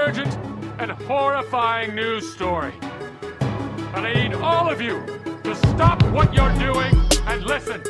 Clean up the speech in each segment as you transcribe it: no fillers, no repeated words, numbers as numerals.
urgent and horrifying news story. And I need all of you to stop what you're doing and listen.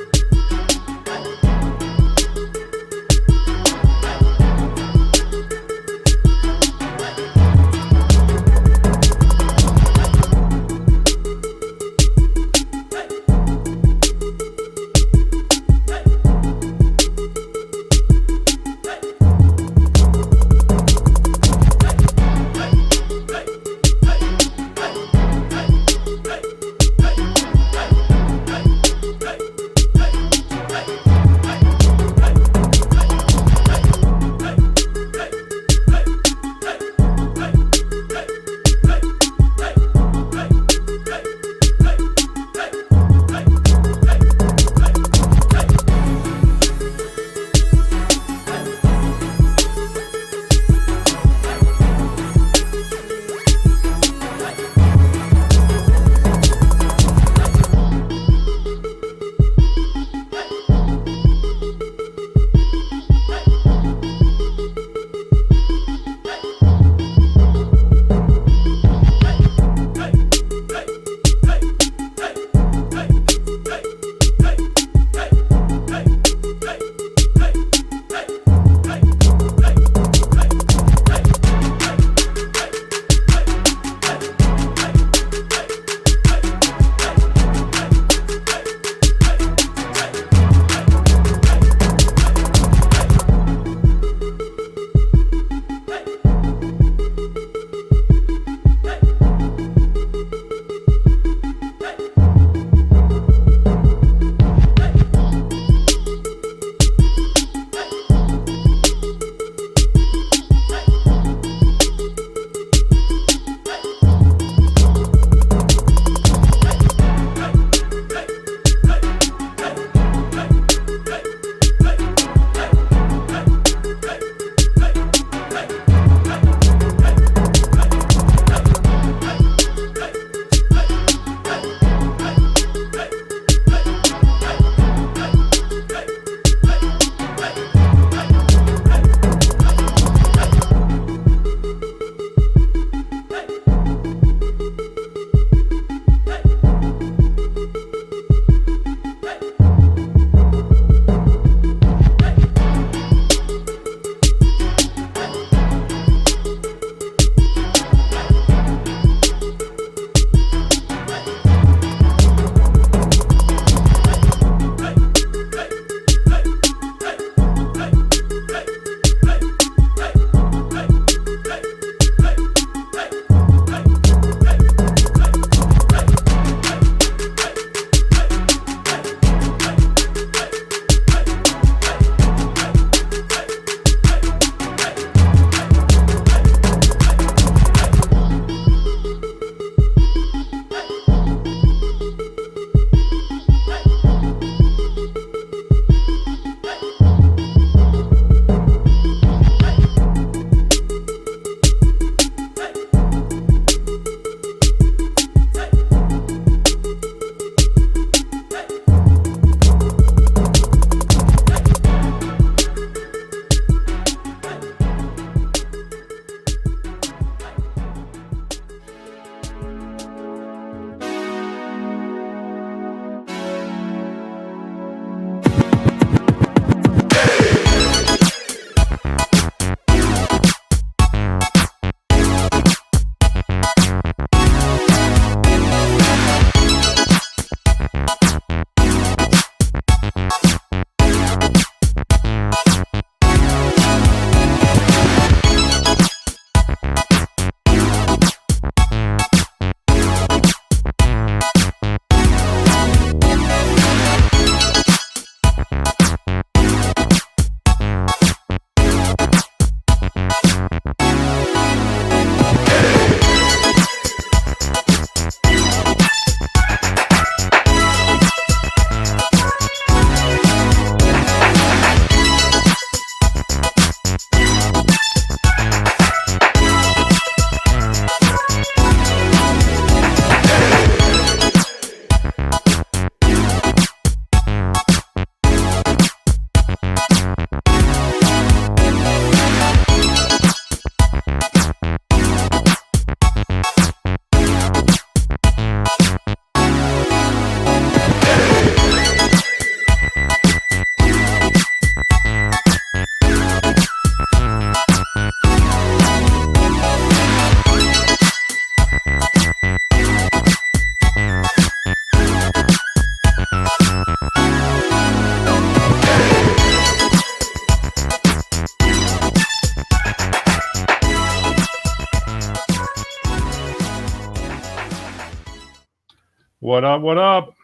What up? What up?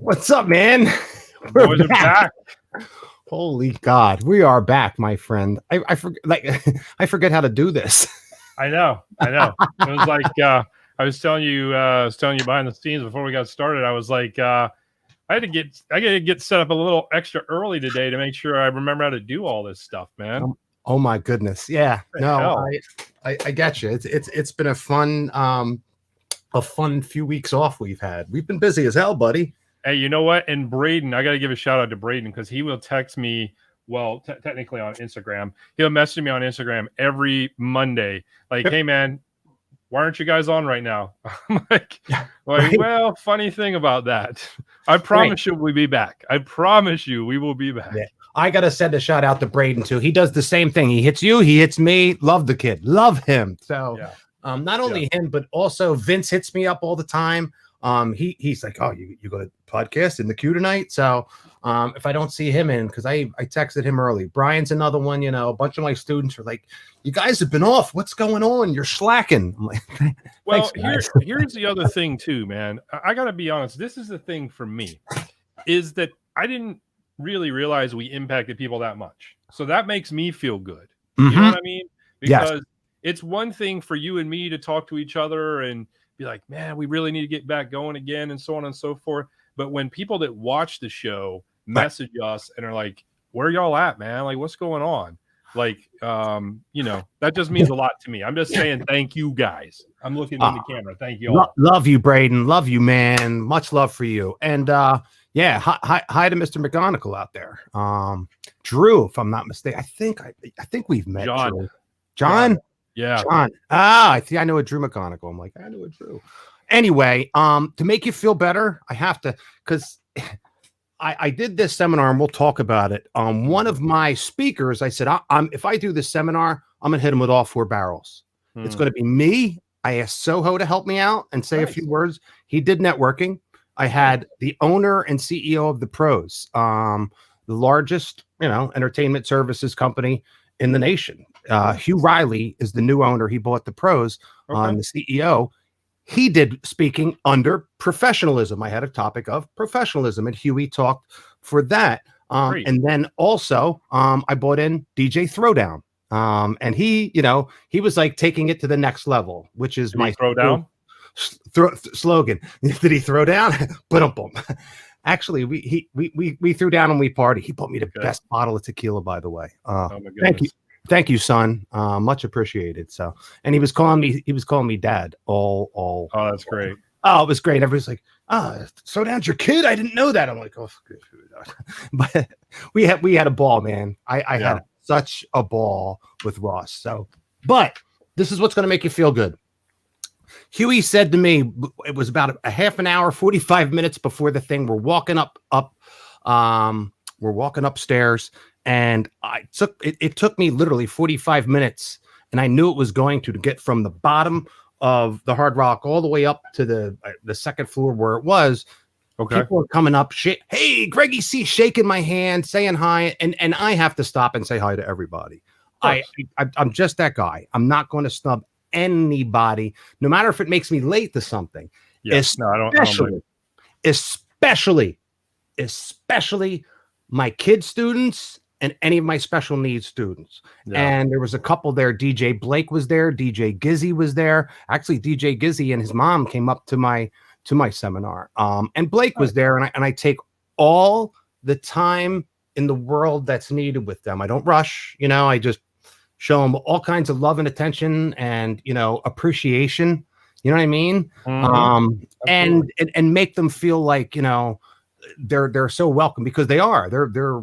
What's up, man? We're back. Holy God, we are back, my friend. I forget, I forget how to do this. I know. It was like I was telling you behind the scenes before we got started. I was like, I got to get set up a little extra early today to make sure I remember how to do all this stuff, man. Oh my goodness, yeah. No, I get you. It's been a fun few weeks off we've had. We've been busy as hell, buddy. Hey, you know what? And Braden, I got to give a shout out to Braden because he will text me. Well, technically on Instagram, he'll message me on Instagram every Monday. Like, hey man, why aren't you guys on right now? I'm like, right. Well, funny thing about that, I promise you we'll be back. I promise you we will be back. Yeah. I got to send a shout out to Braden too. He does the same thing. He hits you, he hits me. Love the kid, love him. So not only him, but also Vince hits me up all the time. He's like, oh, you go to podcast in the queue tonight. So if I don't see him in, because I texted him early. Brian's another one. You know, a bunch of my students are like, you guys have been off. What's going on? You're slacking. I'm like, well, here's the other thing too, man. I gotta be honest. This is the thing for me, is that I didn't really realize we impacted people that much. So that makes me feel good. You know what I mean? Because it's one thing for you and me to talk to each other and be like, man, we really need to get back going again, and so on and so forth. But when people that watch the show message us and are like, where y'all at, man? Like, what's going on? Like, you know, that just means a lot to me. I'm just saying thank you guys. I'm looking in the camera. Thank you all. Love you, Braden. Love you, man. Much love for you. And yeah, hi to Mr. McGonigal out there. Drew, if I'm not mistaken. I think we've met. John? Yeah. John. I know a Drew McGonigal. I'm like, I know a Drew. Anyway, to make you feel better, I have to, because I did this seminar and we'll talk about it. One of my speakers, I said, if I do this seminar, I'm going to hit him with all 4 barrels. It's going to be me. I asked Soho to help me out and say a few words. He did networking. I had the owner and CEO of the Pros, the largest, entertainment services company in the nation. Hugh Riley is the new owner. He bought the Pros on the CEO. He did speaking under professionalism. I had a topic of professionalism, and Huey talked for that. And then also, I brought in DJ Throwdown. And he was like taking it to the next level, which is my throwdown slogan. Did he throw down? Boom. Actually, we threw down and we partied. He bought me the best bottle of tequila, by the way. Thank you, son. Much appreciated. So, and he was calling me dad. Oh, that's great. Oh, it was great. Everybody's like, so down's your kid? I didn't know that. I'm like, oh, but we had a ball, man. I had such a ball with Ross. So, but this is what's going to make you feel good. Huey said to me, it was about a half an hour, 45 minutes before the thing. We're walking we're walking upstairs, and it took me literally 45 minutes, and I knew it was going to get from the bottom of the Hard Rock all the way up to the second floor where it was. People are coming up, hey, Greggy C, shaking my hand, saying hi, and I have to stop and say hi to everybody. I'm just that guy. I'm not going to snub anybody, no matter if it makes me late to something. Especially my kid students and any of my special needs students. And there was a couple there. DJ Blake was there. DJ Gizzy was there. Actually, DJ Gizzy and his mom came up to my seminar. And Blake was there, and I take all the time in the world that's needed with them. I don't rush, I just show them all kinds of love and attention and, appreciation. You know what I mean? And make them feel like, they're so welcome, because they are. They're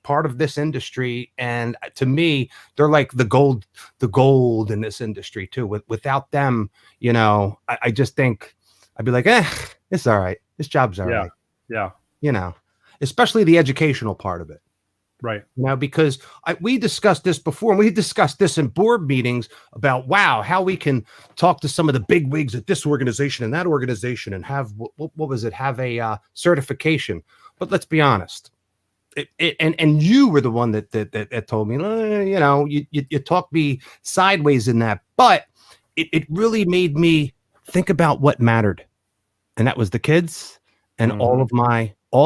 part of this industry, and to me, they're like the gold in this industry too. Without them, I just think I'd be like, it's all right. This job's all right. Yeah. Especially the educational part of it. Right. Because we discussed this before, and we discussed this in board meetings about, how we can talk to some of the big wigs at this organization and that organization and have, what was it? Have a certification. But let's be honest. And you were the one that told me, you talked me sideways in that, but it really made me think about what mattered. and that was the kids and all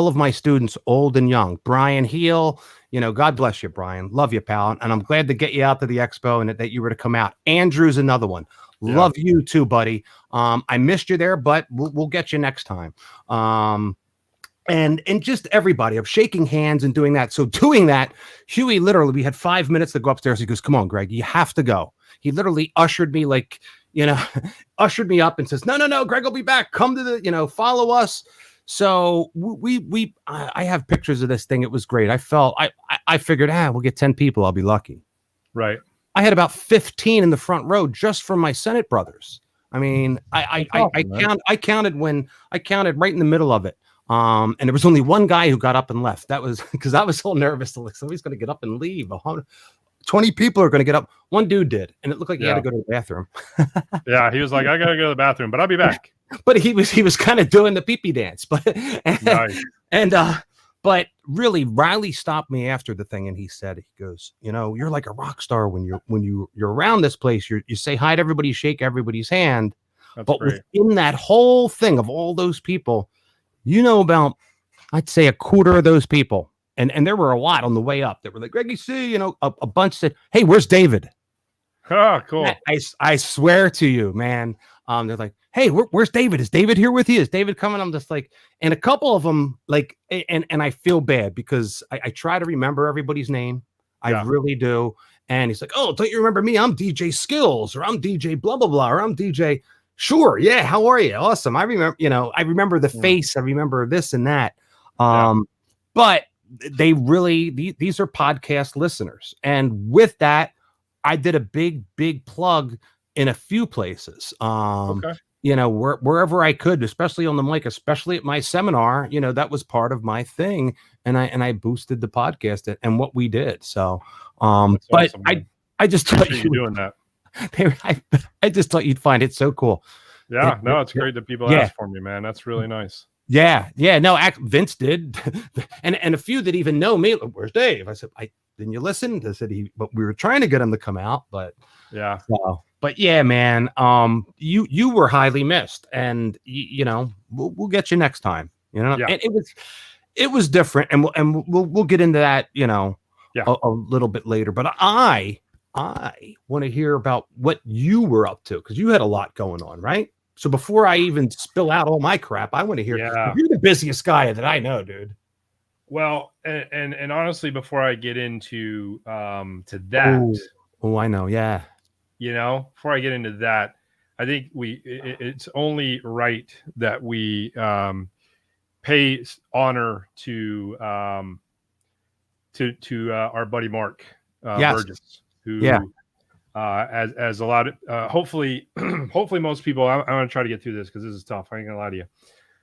of my students, old and young. Brian Heel, you know, God bless you, Brian. Love you, pal. And I'm glad to get you out to the expo and that you were to come out. Andrew's another one. Love you too, buddy. I missed you there, but we'll get you next time. And just everybody of shaking hands and doing that. So doing that, Huey literally, we had 5 minutes to go upstairs. He goes, "Come on, Greg, you have to go." He literally ushered me, like, you know, ushered me up and says, no, Greg will be back. Come to the, you know, follow us. So I have pictures of this thing. It was great. I figured, we'll get 10 people. I'll be lucky. Right. I had about 15 in the front row just from my Senate brothers. I mean, I counted right in the middle of it. And there was only one guy who got up and left. That was because I was so nervous. Like, somebody's going to get up and leave. 20 people are going to get up. One dude did, and it looked like he had to go to the bathroom. Yeah, he was like, "I got to go to the bathroom, but I'll be back." But he was kind of doing the pee-pee dance. But nice. But really, Riley stopped me after the thing, and he goes, "You know, you're like a rock star when you're around this place. You say hi to everybody, shake everybody's hand. That's but great. Within that whole thing of all those people, you know, about, I'd say, a quarter of those people." And there were a lot on the way up that were like, "Greggy C," you know, a bunch said, "Hey, where's David?" Oh, cool. I swear to you, man. They're like, "Hey, where's David? Is David here with you? Is David coming?" I'm just like, and a couple of them, like, and I feel bad because I try to remember everybody's name. I really do. And he's like, "Oh, don't you remember me? I'm DJ Skills, or I'm DJ blah, blah, blah, or I'm DJ. Sure. Yeah. How are you? Awesome. I remember the face. I remember this and that. But they really, these are podcast listeners. And with that, I did a big plug in a few places. You know, wherever I could, especially on the mic, especially at my seminar, you know, that was part of my thing. And I boosted the podcast and what we did. So, but awesome, I just thought you were doing that. I just thought you'd find it so cool. Yeah, no, it's great that people ask for me, man. That's really nice. Yeah. No, Vince did, and a few that even know me. "Where's Dave?" I said, "Didn't you listen?" They said but we were trying to get him to come out, but yeah. But yeah, man, you were highly missed, and you know, we'll get you next time. You know, and it was different, and we'll get into that, you know, a little bit later. But I want to hear about what you were up to, because you had a lot going on, right? So before I even spill out all my crap, I want to hear. You're the busiest guy that I know, dude. Well, and honestly, before I get into to that, I know, yeah. You know, before I get into that, I think it's only right that we pay honor to our buddy Mark Burgess, who as a lot of hopefully most people. I'm going to try to get through this because this is tough. I ain't gonna lie to you.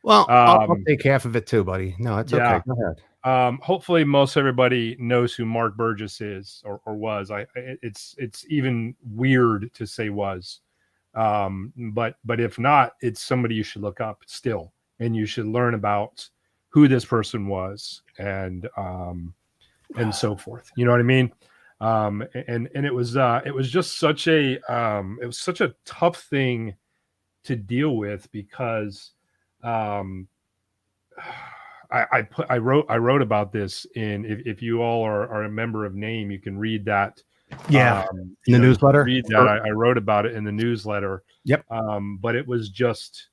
Well, I'll take half of it too, buddy. No, it's okay. Go ahead. Hopefully most everybody knows who Mark Burgess is or was. It's even weird to say was. But if not, it's somebody you should look up still, and you should learn about who this person was and so forth. You know what I mean? And it was just such a tough thing to deal with because I wrote about this in if you all are a member of NAME, you can read that. In the newsletter. Read that. I wrote about it in the newsletter. Yep. But it was just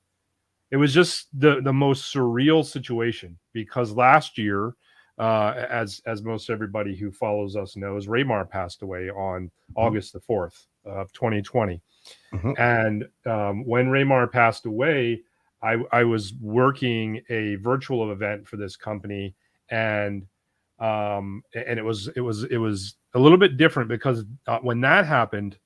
the most surreal situation because last year, as most everybody who follows us knows, Raymar passed away on August the 4th of 2020. And when Raymar passed away, I was working a virtual event for this company, and it was a little bit different because when that happened,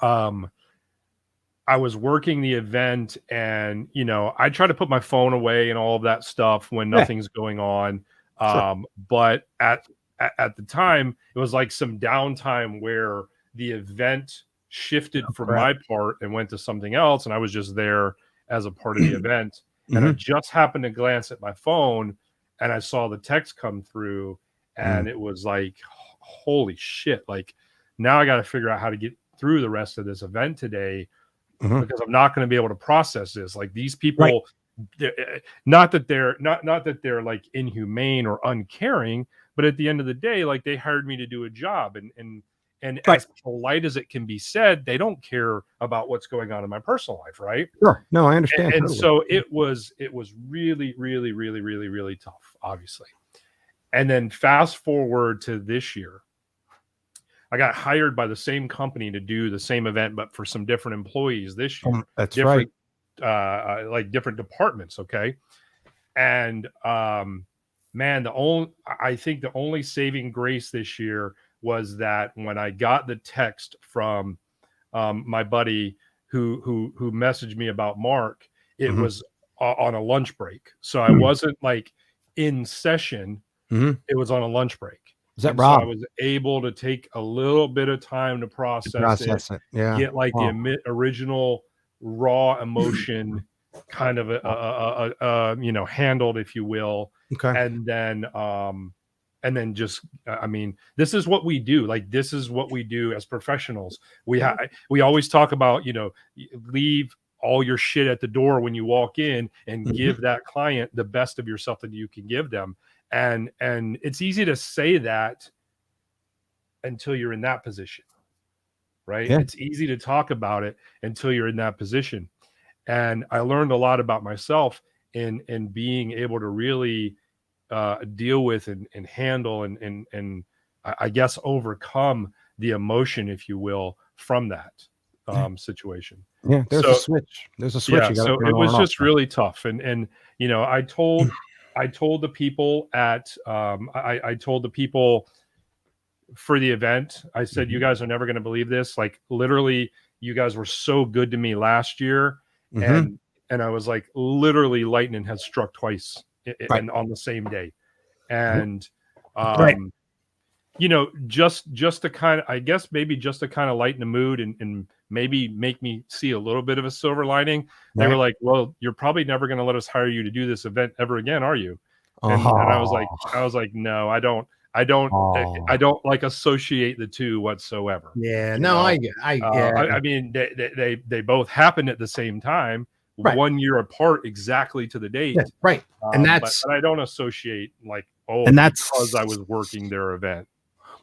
I was working the event, and you know, I try to put my phone away and all of that stuff when nothing's going on. But at the time, it was like some downtime where the event shifted from my part and went to something else, and I was just there as a part of the event. And I just happened to glance at my phone and I saw the text come through, and it was like, holy shit. Like, now I got to figure out how to get through the rest of this event today because I'm not going to be able to process this. Like, these people not that they're like inhumane or uncaring, but at the end of the day, like they hired me to do a job, and Right. as polite as it can be said, they don't care about what's going on in my personal life, right? Sure. No, I understand. And Totally. so it was really, really, really, really, really tough, obviously. And then fast forward to this year, I got hired by the same company to do the same event, but for some different employees this year. That's different, right. Like different departments. Okay. And man, I think the only saving grace this year was that when I got the text from my buddy who messaged me about Mark, it was on a lunch break. So I wasn't like in session. It was on a lunch break. Is that and Rob? So I was able to take a little bit of time to process it. Yeah. Get like the original raw emotion kind of handled, if you will. Okay. And then just, I mean, this is what we do. Like, this is what we do as professionals. We always talk about, leave all your shit at the door when you walk in and give that client the best of yourself that you can give them. And it's easy to say that until you're in that position, right? Yeah. It's easy to talk about it until you're in that position. And I learned a lot about myself in being able to really deal with and handle and I guess overcome the emotion, if you will, from that situation. Yeah, there's a switch. There's a switch. Yeah, so it was just really tough. And I told the people at I told the people for the event, I said, you guys are never going to believe this. Like, literally, you guys were so good to me last year. And I was like, literally, lightning has struck twice and on the same day. And just to kind of, I guess maybe just to kind of lighten the mood and maybe make me see a little bit of a silver lining. They were like, well, you're probably never going to let us hire you to do this event ever again, are you? And I was like, no, I don't like associate the two whatsoever. Yeah, no, I mean, they both happened at the same time, 1 year apart, exactly to the date. Yeah, right. And that's, but I don't associate like, and that's because I was working their event.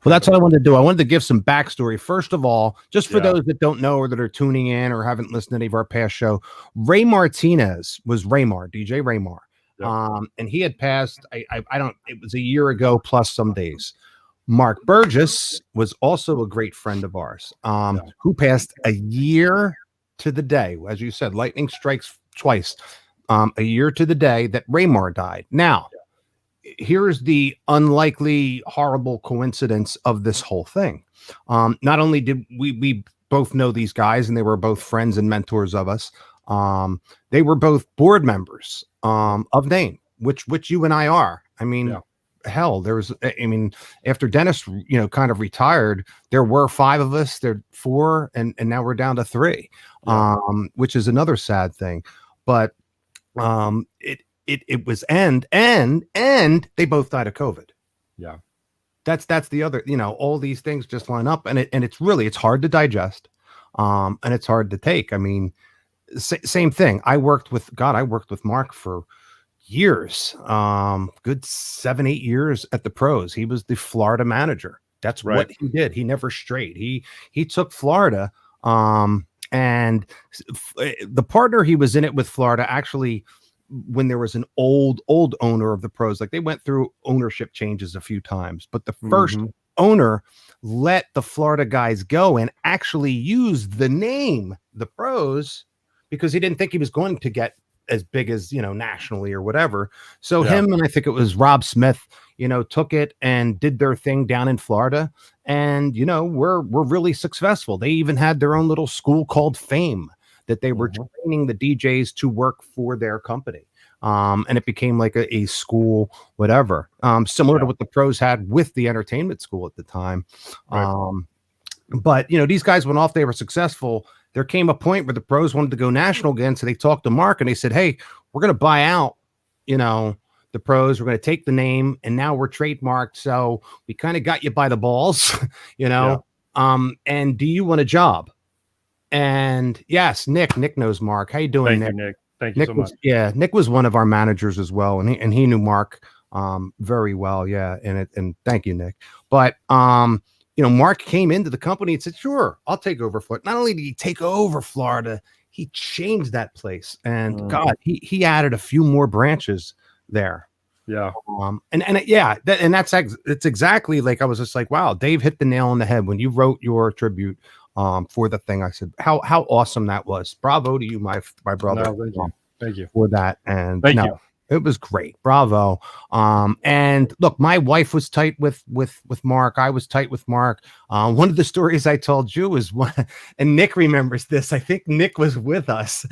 Well, that's what I wanted to do. I wanted to give some backstory. First of all, just for those that don't know or that are tuning in or haven't listened to any of our past show, Ray Martinez was Raymar, DJ Raymar. Yep. And he had passed, it was a year ago plus some days. Mark Burgess was also a great friend of ours, who passed a year to the day. As you said, lightning strikes twice, a year to the day that Raymar died. Now, here's the unlikely, horrible coincidence of this whole thing. Not only did we both know these guys and they were both friends and mentors of us, they were both board members of Name, which you and I are. I mean, hell, after Dennis, kind of retired, there were 5 of us, there 4, and now we're down to 3, which is another sad thing. But it was and they both died of COVID. Yeah. That's the other, all these things just line up, and it's hard to digest. And it's hard to take. I mean, same thing. I worked with Mark for years, good 7-8 years at the Pros. He was the Florida manager. That's what he did. He never strayed. He took Florida, and the partner he was in it with Florida, actually, when there was an old owner of the Pros, like they went through ownership changes a few times, but the first owner let the Florida guys go and actually used the name the Pros because he didn't think he was going to get as big as, nationally or whatever. So him, and I think it was Rob Smith, took it and did their thing down in Florida, and we're really successful. They even had their own little school called Fame that they were training the DJs to work for their company. And it became like a school, whatever, similar to what the Pros had with the entertainment school at the time. But, these guys went off, they were successful. There came a point where the Pros wanted to go national again. So they talked to Mark and they said, hey, we're going to buy out, the Pros. We're going to take the name and now we're trademarked. So we kind of got you by the balls, and do you want a job? And yes, Nick knows Mark. How you doing, Nick? Nick. Thank you so much. Nick was one of our managers as well, and he knew Mark very well. Yeah, and thank you, Nick. But Mark came into the company and said, "Sure, I'll take over Florida." Not only did he take over Florida, he changed that place, and God, he added a few more branches there. Yeah. It's exactly like I was just like, wow, Dave hit the nail on the head when you wrote your tribute for the thing. I said, how awesome that was. Bravo to you, my brother. No, thank you for that. And thank you. It was great. Bravo. And look, my wife was tight with Mark. I was tight with Mark. One of the stories I told you was one, and Nick remembers this. I think Nick was with us.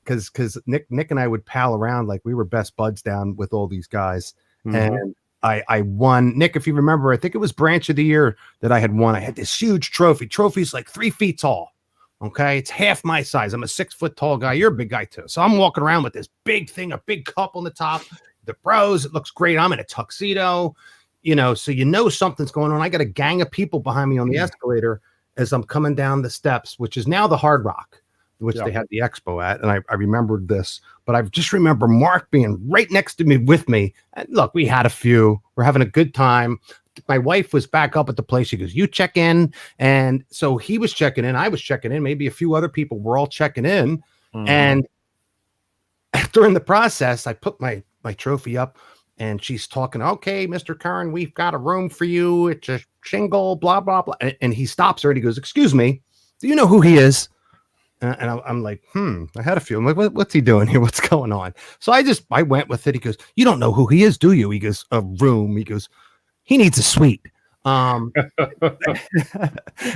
Because Nick and I would pal around like we were best buds down with all these guys. And I won. Nick, if you remember, I think it was Branch of the Year that I had won. I had this huge trophy. Trophy's like 3 feet tall. Okay, it's half my size. I'm a 6 foot tall guy. You're a big guy too. So I'm walking around with this big thing, a big cup on the top. The bros, it looks great. I'm in a tuxedo, so something's going on. I got a gang of people behind me on the escalator as I'm coming down the steps, which is now the Hard Rock, which they had the expo at. And I remembered this, but I just remember Mark being right next to me with me. And look, we had a few. We're having a good time. My wife was back up at the place. She goes, "You check in." And so he was checking in. I was checking in. Maybe a few other people were all checking in. And during the process, I put my trophy up and she's talking, "Okay, Mr. Curran, we've got a room for you. It's a shingle, blah, blah, blah." And he stops her and he goes, "Excuse me, do you know who he is?" And I'm like, I had a few. I'm like, what's he doing here? What's going on? So I went with it. He goes, "You don't know who he is, do you?" He goes, "A room." He goes, "He needs a suite." And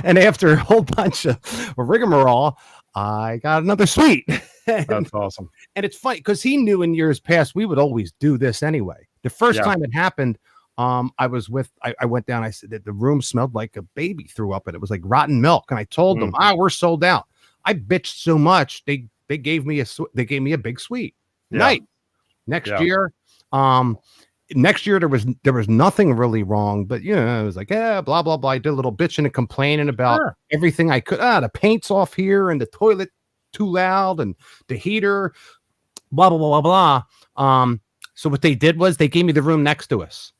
after a whole bunch of rigmarole, I got another suite. That's awesome. And it's funny because he knew in years past we would always do this anyway. The first time it happened, I went down. I said that the room smelled like a baby threw up, and it was like rotten milk. And I told them, "We're sold out." I bitched so much they gave me a big suite. Night. Next year, there was nothing really wrong, but it was like, blah blah blah. I did a little bitching and complaining about everything I could. The paint's off here and the toilet too loud and the heater, blah blah blah blah blah. So what they did was they gave me the room next to us.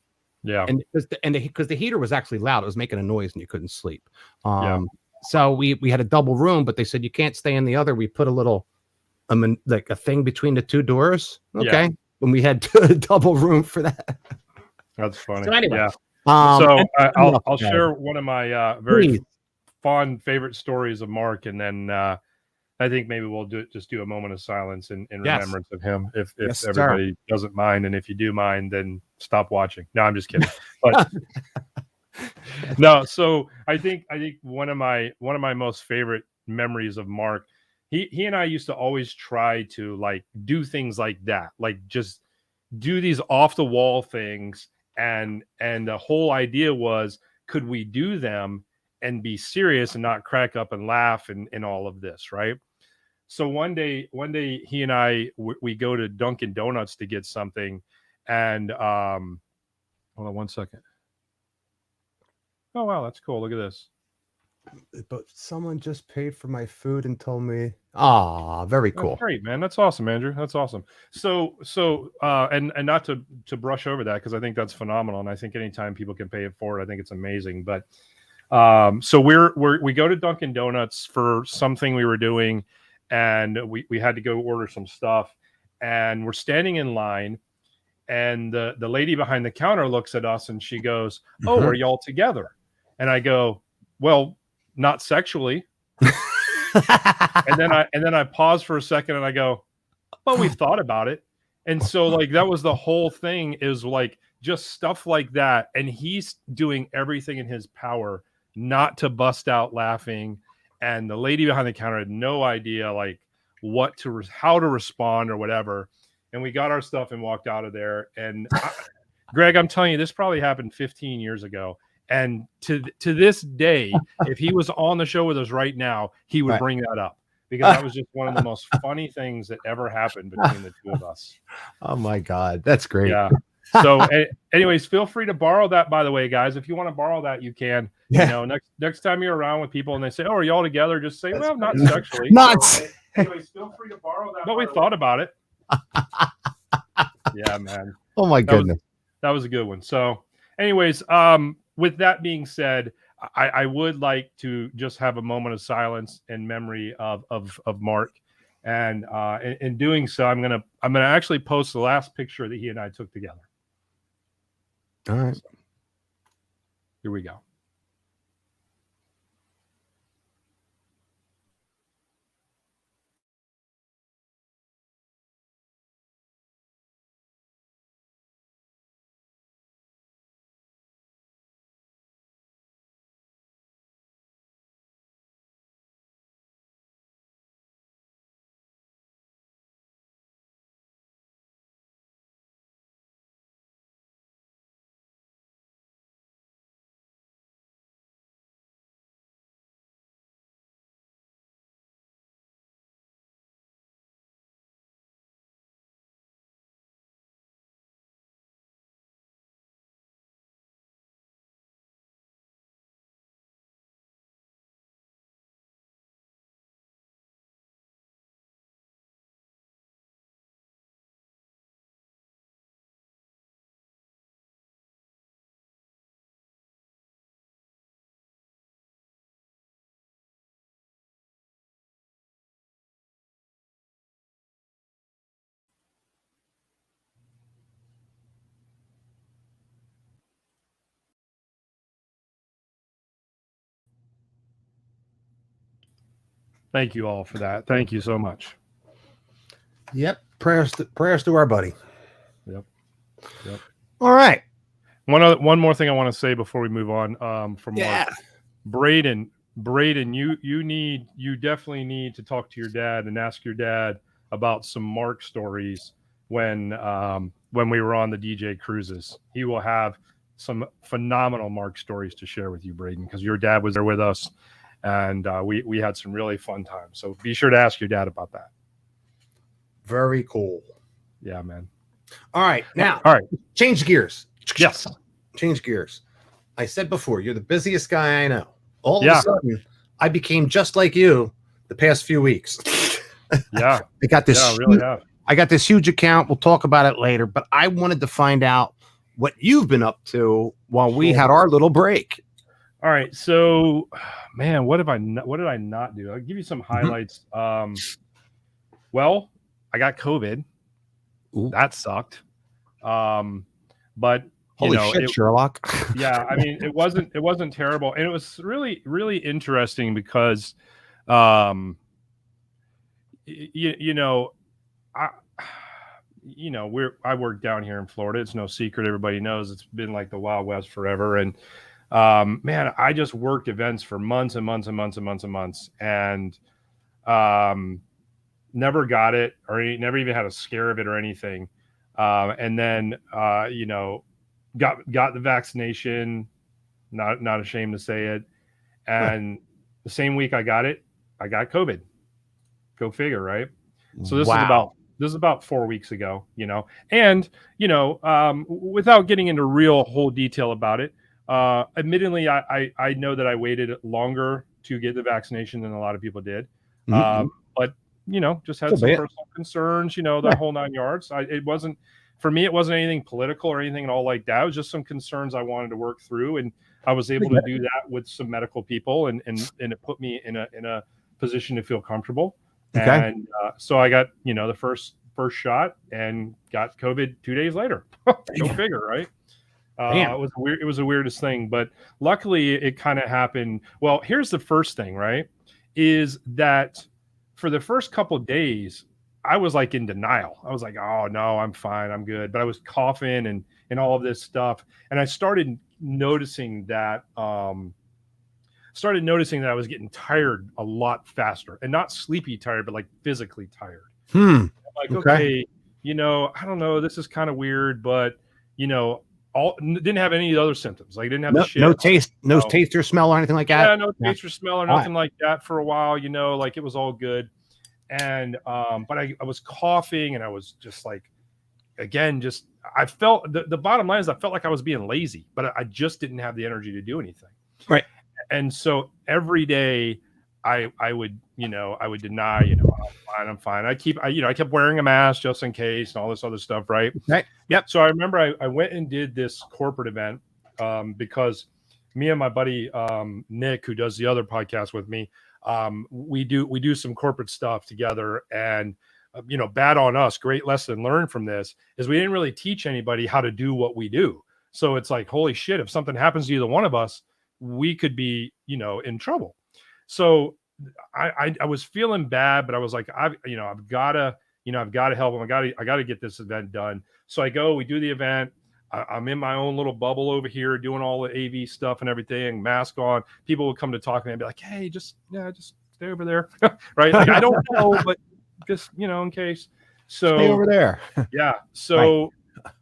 Yeah. And because the heater was actually loud, it was making a noise and you couldn't sleep. So we had a double room, but they said you can't stay in the other. We put a little, like a thing between the two doors. Okay. Yeah. And we had a double room for that. That's funny. So anyway, I'll share one of my very fond favorite stories of Mark, and then I think maybe we'll just do a moment of silence in remembrance of him, if everybody doesn't mind, and if you do mind, then stop watching. No, I'm just kidding. But no, so I think one of my most favorite memories of Mark, he and I used to always try to like do things like that, like just do these off the wall things, and the whole idea was, could we do them and be serious and not crack up and laugh and all of this, right? So one day he and I we go to Dunkin' Donuts to get something, and hold on one second. Oh wow, that's cool. Look at this. But someone just paid for my food and told me, very cool. That's great, man. That's awesome, Andrew. That's awesome. So and not to brush over that, because I think that's phenomenal, and I think anytime people can pay it forward, I think it's amazing. But so we go to Dunkin' Donuts for something we were doing, and we had to go order some stuff, and we're standing in line, and the lady behind the counter looks at us and she goes, "Oh, are y'all together?" And I go, "Well, not sexually." and then I pause for a second and I go, "Well, we've thought about it." And so like that was the whole thing, is like just stuff like that, and he's doing everything in his power not to bust out laughing, and the lady behind the counter had no idea like how to respond or whatever. And we got our stuff and walked out of there. And Greg, I'm telling you, this probably happened 15 years ago. And to this day, if he was on the show with us right now, he would bring that up, because that was just one of the most funny things that ever happened between the two of us. Oh my God, that's great. Yeah. So, anyways, feel free to borrow that. By the way, guys, if you want to borrow that, you can. Yeah. You know, next time you're around with people and they say, "Oh, are you all together?" Just say, "Well, not sexually." Not. So, anyways, feel free to borrow that. But we thought about it. Yeah, man. Oh my goodness. That was a good one. So, anyways, with that being said, I would like to just have a moment of silence in memory of Mark, and in doing so, I'm gonna actually post the last picture that he and I took together. All right. Here we go. Thank you all for that. Thank you so much. Yep. Prayers to our buddy. Yep. All right. One more thing I want to say before we move on. From Yeah. Braden, you definitely need to talk to your dad and ask your dad about some Mark stories when we were on the DJ cruises. He will have some phenomenal Mark stories to share with you, Braden, because your dad was there with us, and we had some really fun times. So be sure to ask your dad about that. Very cool. Yeah, man. All right. Now, change gears. Yes. Change gears. I said before, you're the busiest guy I know. All of a sudden, I became just like you the past few weeks. Yeah. I got this. Yeah, I really have. I got this huge account. We'll talk about it later, but I wanted to find out what you've been up to while we had our little break. All right. So, man, what did I not do? I'll give you some highlights. Well, I got COVID. Ooh. That sucked. But holy shit, Sherlock. Yeah, I mean, it wasn't terrible, and it was really, really interesting because, I work down here in Florida. It's no secret. Everybody knows it's been like the Wild West forever. And man, I just worked events for months and months and months and months and months, and never got it, or never even had a scare of it or anything. And then got the vaccination. Not ashamed to say it. And the same week I got it, I got COVID. Go figure, right? So this is about 4 weeks ago, and without getting into real whole detail about it, admittedly, I know that I waited longer to get the vaccination than a lot of people did, but just had some personal concerns, the whole 9 yards. It wasn't anything political or anything at all like that. It was just some concerns I wanted to work through, and I was able to do that with some medical people, and it put me in a position to feel comfortable. Okay. And so I got, the first shot and got COVID 2 days later. Go figure, right? It was the weirdest thing, but luckily it kind of happened. Well, here's the first thing, right? Is that for the first couple of days, I was like in denial. I was like, oh no, I'm fine, I'm good. But I was coughing and all of this stuff. And I started noticing that I was getting tired a lot faster, and not sleepy tired, but like physically tired. I'm like, okay, I don't know, this is kind of weird, but didn't have any other symptoms. Like, didn't have no taste or smell or anything like that. Yeah, no taste or smell or nothing like that for a while. Like it was all good. And but I was coughing, and I was just like again, just I felt the bottom line is I felt like I was being lazy, but I just didn't have the energy to do anything. Right. And so every day I would, I would deny, I'm fine. I kept wearing a mask just in case and all this other stuff. Right. Right. Yep. So I remember I went and did this corporate event because me and my buddy Nick, who does the other podcast with me, we do some corporate stuff together. And bad on us. Great lesson learned from this is we didn't really teach anybody how to do what we do. So it's like, holy shit, if something happens to either one of us, we could be, in trouble. So I was feeling bad, but I was like, I've got to help him. I got to get this event done. So I go, we do the event. I'm in my own little bubble over here doing all the AV stuff and everything, mask on. People would come to talk to me and be like, hey, just stay over there. Right. Like, I don't know, but just, in case. So stay over there. Yeah. So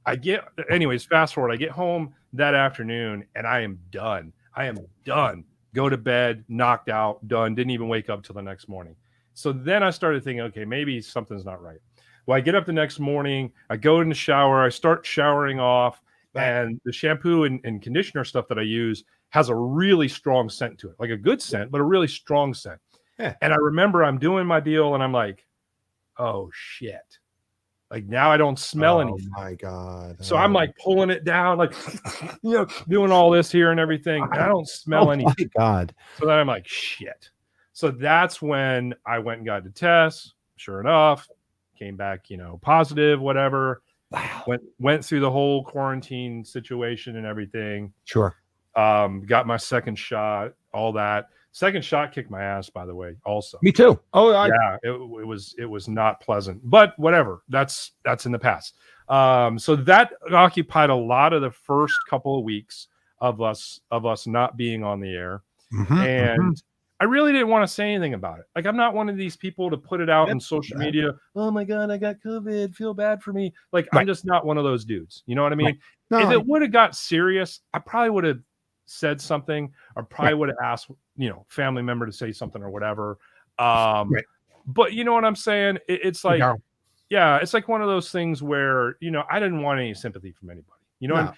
right. Anyways, fast forward, I get home that afternoon and I am done. Go to bed, knocked out, done. Didn't even wake up till the next morning. So then I started thinking, okay, maybe something's not right. Well, I get up the next morning, I go in the shower, I start showering off, and the shampoo and conditioner stuff that I use has a really strong scent to it, like a good scent, but a really strong scent. Yeah. And I remember I'm doing my deal and I'm like, oh shit. Like now I don't smell anything. Oh my God. So I'm like pulling it down, like, doing all this here and everything. And I don't smell anything. Oh my God. So then I'm like, shit. So that's when I went and got the test. Sure enough, came back, positive, whatever. Wow. Went through the whole quarantine situation and everything. Sure. Got my second shot, all that. Second shot kicked my ass, by the way, also. Me too. Oh, yeah, it was not pleasant, but whatever. That's in the past. So that occupied a lot of the first couple of weeks of us not being on the air. Mm-hmm, and I really didn't want to say anything about it. Like, I'm not one of these people to put it out on social media. Oh my God, I got COVID. Feel bad for me. Like, I'm just not one of those dudes. You know what I mean? No, if it would have got serious, I probably would have said something, or probably would have asked, family member to say something or whatever. But you know what I'm saying? It's like, it's like one of those things where, I didn't want any sympathy from anybody.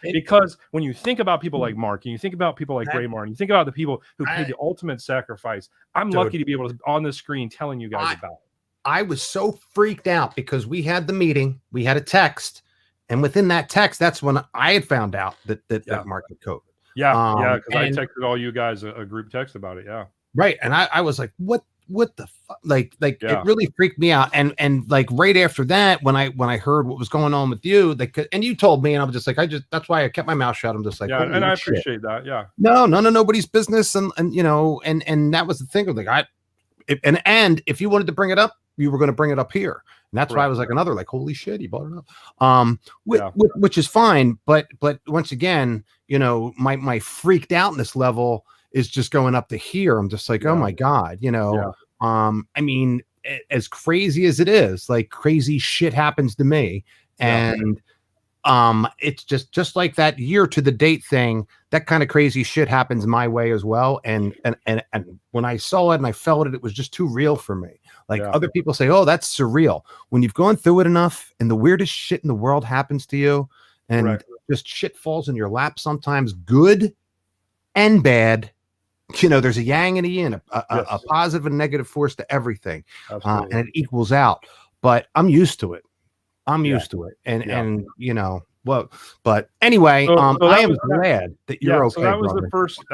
Because when you think about people like Mark, and you think about people like Ray Martin, you think about the people who paid the ultimate sacrifice. I'm lucky to be able to on the screen telling you guys about it. I was so freaked out because we had the meeting, we had a text, and within that text, that's when I had found out that Mark had COVID. Yeah, because I texted all you guys a group text about it. Yeah, right. And I was like, what the fuck? Like it really freaked me out. And like right after that, when I heard what was going on with you, and you told me, and I was just like, that's why I kept my mouth shut. I'm just like, and I appreciate that. Yeah. No, none of nobody's business. And that was the thing of like, and if you wanted to bring it up, you were going to bring it up here. And that's why I was like holy shit, he brought it up. Which is fine. But once again, my freaked outness level is just going up to here. I'm just like, oh my God, I mean, as crazy as it is, like crazy shit happens to me. And it's just like that year to the date thing, that kind of crazy shit happens my way as well. And when I saw it and I felt it, it was just too real for me. Like other people say, oh, that's surreal. When you've gone through it enough and the weirdest shit in the world happens to you and just shit falls in your lap, sometimes good and bad, there's a yang and a yin, a positive and negative force to everything. And it equals out, but I'm used to it. Used to it. And but anyway, I am glad that you're okay. So that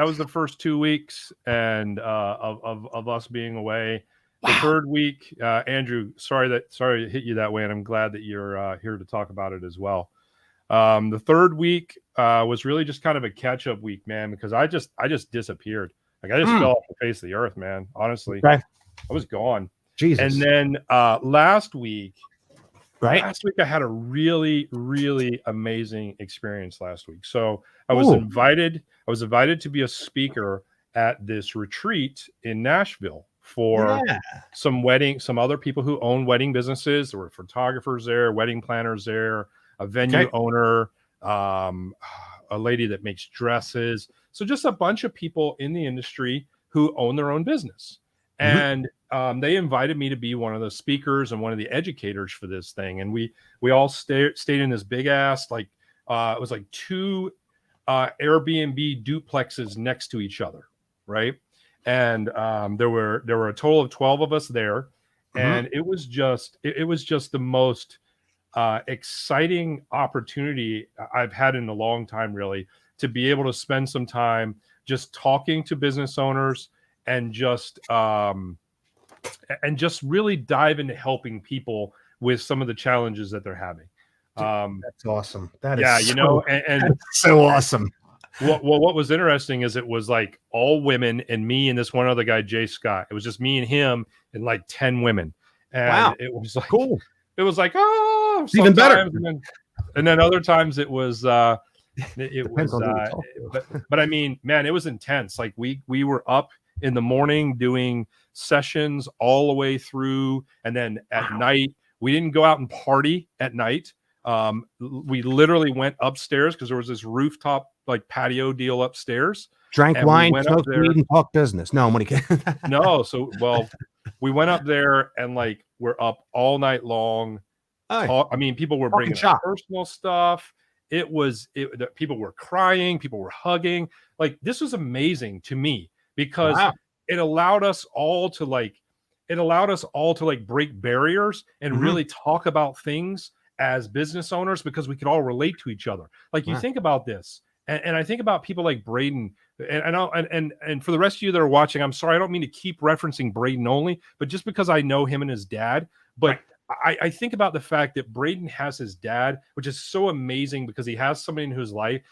was the first 2 weeks and of us being away. The third week, Andrew, sorry to hit you that way, and I'm glad that you're here to talk about it as well. The third week was really just kind of a catch-up week, man, because I just disappeared. Like I just fell off the face of the earth, man. Honestly, I was gone. Jesus. And then last week I had a really, really amazing experience last week. So I was invited to be a speaker at this retreat in Nashville for some other people who own wedding businesses. There were photographers there, wedding planners there, a venue owner, a lady that makes dresses. So just a bunch of people in the industry who own their own business. And they invited me to be one of the speakers and one of the educators for this thing. And we all stayed in this big ass, like it was like 2 Airbnb duplexes next to each other, right? And there were a total of 12 of us there, and it was just the most exciting opportunity I've had in a long time, really, to be able to spend some time just talking to business owners and just really dive into helping people with some of the challenges that they're having. That's awesome. That is, yeah, so, you know, and that's so awesome. What was interesting is it was like all women and me and this one other guy, Jay Scott. It was just me and him and like 10 women. And wow, it was like cool. It was like, oh, even better. And then other times it was but I mean, man, it was intense. Like we were up in the morning doing sessions all the way through, and then at night we didn't go out and party at night. We literally went upstairs because there was this rooftop like patio deal upstairs. Drank wine, smoked weed, and talked business. No, I'm only kidding. No, so we went up there and like we're up all night long. I mean, people were bringing up personal stuff. People were crying, people were hugging. Like, this was amazing to me because it allowed us all to break barriers and really talk about things as business owners, because we could all relate to each other. Like, you think about this, and I think about people like Braden, and for the rest of you that are watching, I'm sorry, I don't mean to keep referencing Braden only, but just because I know him and his dad, but I think about the fact that Braden has his dad, which is so amazing because he has somebody in his life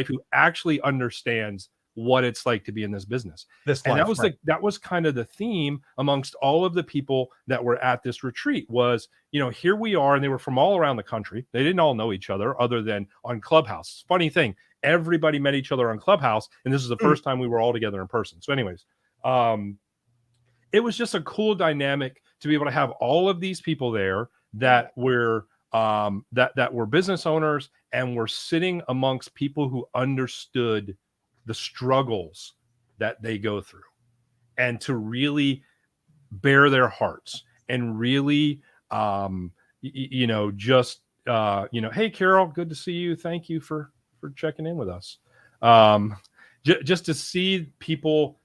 who actually understands what it's like to be in this business. That was kind of the theme amongst all of the people that were at this retreat was, you know, here we are, and they were from all around the country. They didn't all know each other other than on Clubhouse. Funny thing, everybody met each other on Clubhouse, and this is the first time we were all together in person. So anyways, it was just a cool dynamic to be able to have all of these people there that were that were business owners and were sitting amongst people who understood the struggles that they go through, and to really bare their hearts and really you know, just you know, hey Carol, good to see you, thank you for checking in with us. Just to see people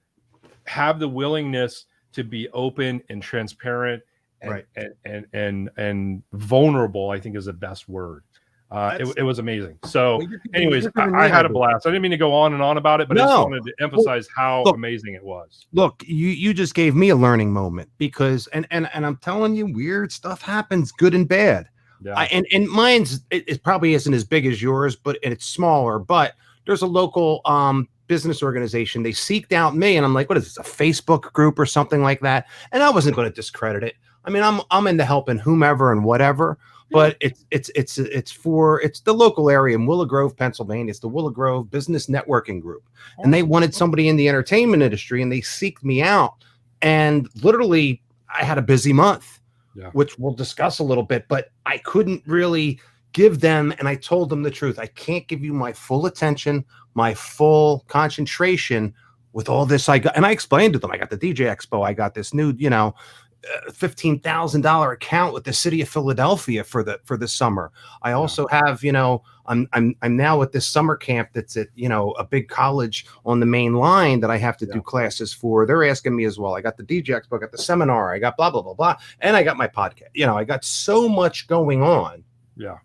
have the willingness to be open and transparent and vulnerable, I think is the best word. It was amazing. So anyways, I had a blast. I didn't mean to go on and on about it, but I just wanted to emphasize how amazing it was. Look, you just gave me a learning moment, because and I'm telling you, weird stuff happens, good and bad. Yeah. And mine's it probably isn't as big as yours, but it's smaller. But there's a local business organization. They seeked out me, and I'm like, what is this, a Facebook group or something like that? And I wasn't going to discredit it. I mean, I'm into helping whomever and whatever, but it's the local area in Willow Grove, Pennsylvania. It's the Willow Grove Business Networking Group, and they wanted somebody in the entertainment industry, and they seeked me out. And literally, I had a busy month, which we'll discuss a little bit, but I couldn't really give them, and I told them the truth. I can't give you my full attention, my full concentration with all this I got. And I explained to them, I got the DJ Expo, I got this new, you know, $15,000 account with the city of Philadelphia for the summer. I also have, you know, I'm now at this summer camp that's at, you know, a big college on the main line that I have to do classes for. They're asking me as well. I got the DJ Expo, I got the seminar, I got blah, blah, blah, blah. And I got my podcast. You know, I got so much going on. Yeah.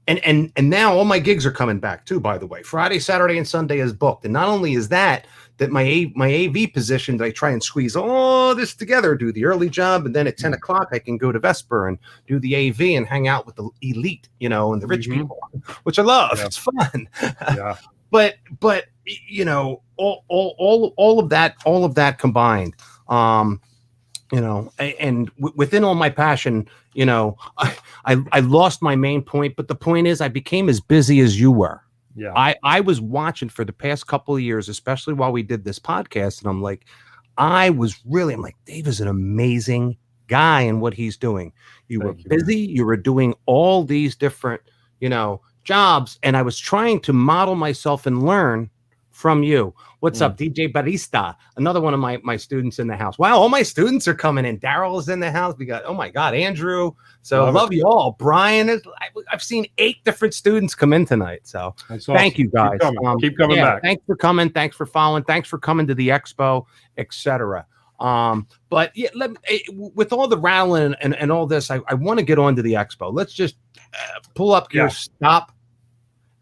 And now all my gigs are coming back too, by the way. Friday, Saturday, and Sunday is booked. And not only is that my AV position that I try and squeeze all this together, do the early job, and then at 10 o'clock I can go to Vesper and do the AV and hang out with the elite, you know, and the rich people, which I love. It's fun. Yeah. but you know, all of that combined, you know, and within all my passion, you know, I lost my main point, but the point is I became as busy as you were. Yeah. I was watching for the past couple of years, especially while we did this podcast. And I'm like, I'm like, Dave is an amazing guy in what he's doing. You were busy. You were doing all these different, you know, jobs. And I was trying to model myself and learn from you. What's up, DJ Barista? Another one of my students in the house. Wow, all my students are coming in. Daryl is in the house. We got, oh my God, Andrew. So love you all. Brian is. I've seen 8 different students come in tonight. So awesome. Thank you guys. Keep coming back. Thanks for coming. Thanks for following. Thanks for coming to the expo, etc. But yeah, with all the rattling and all this, I want to get on to the expo. Let's just pull up your stop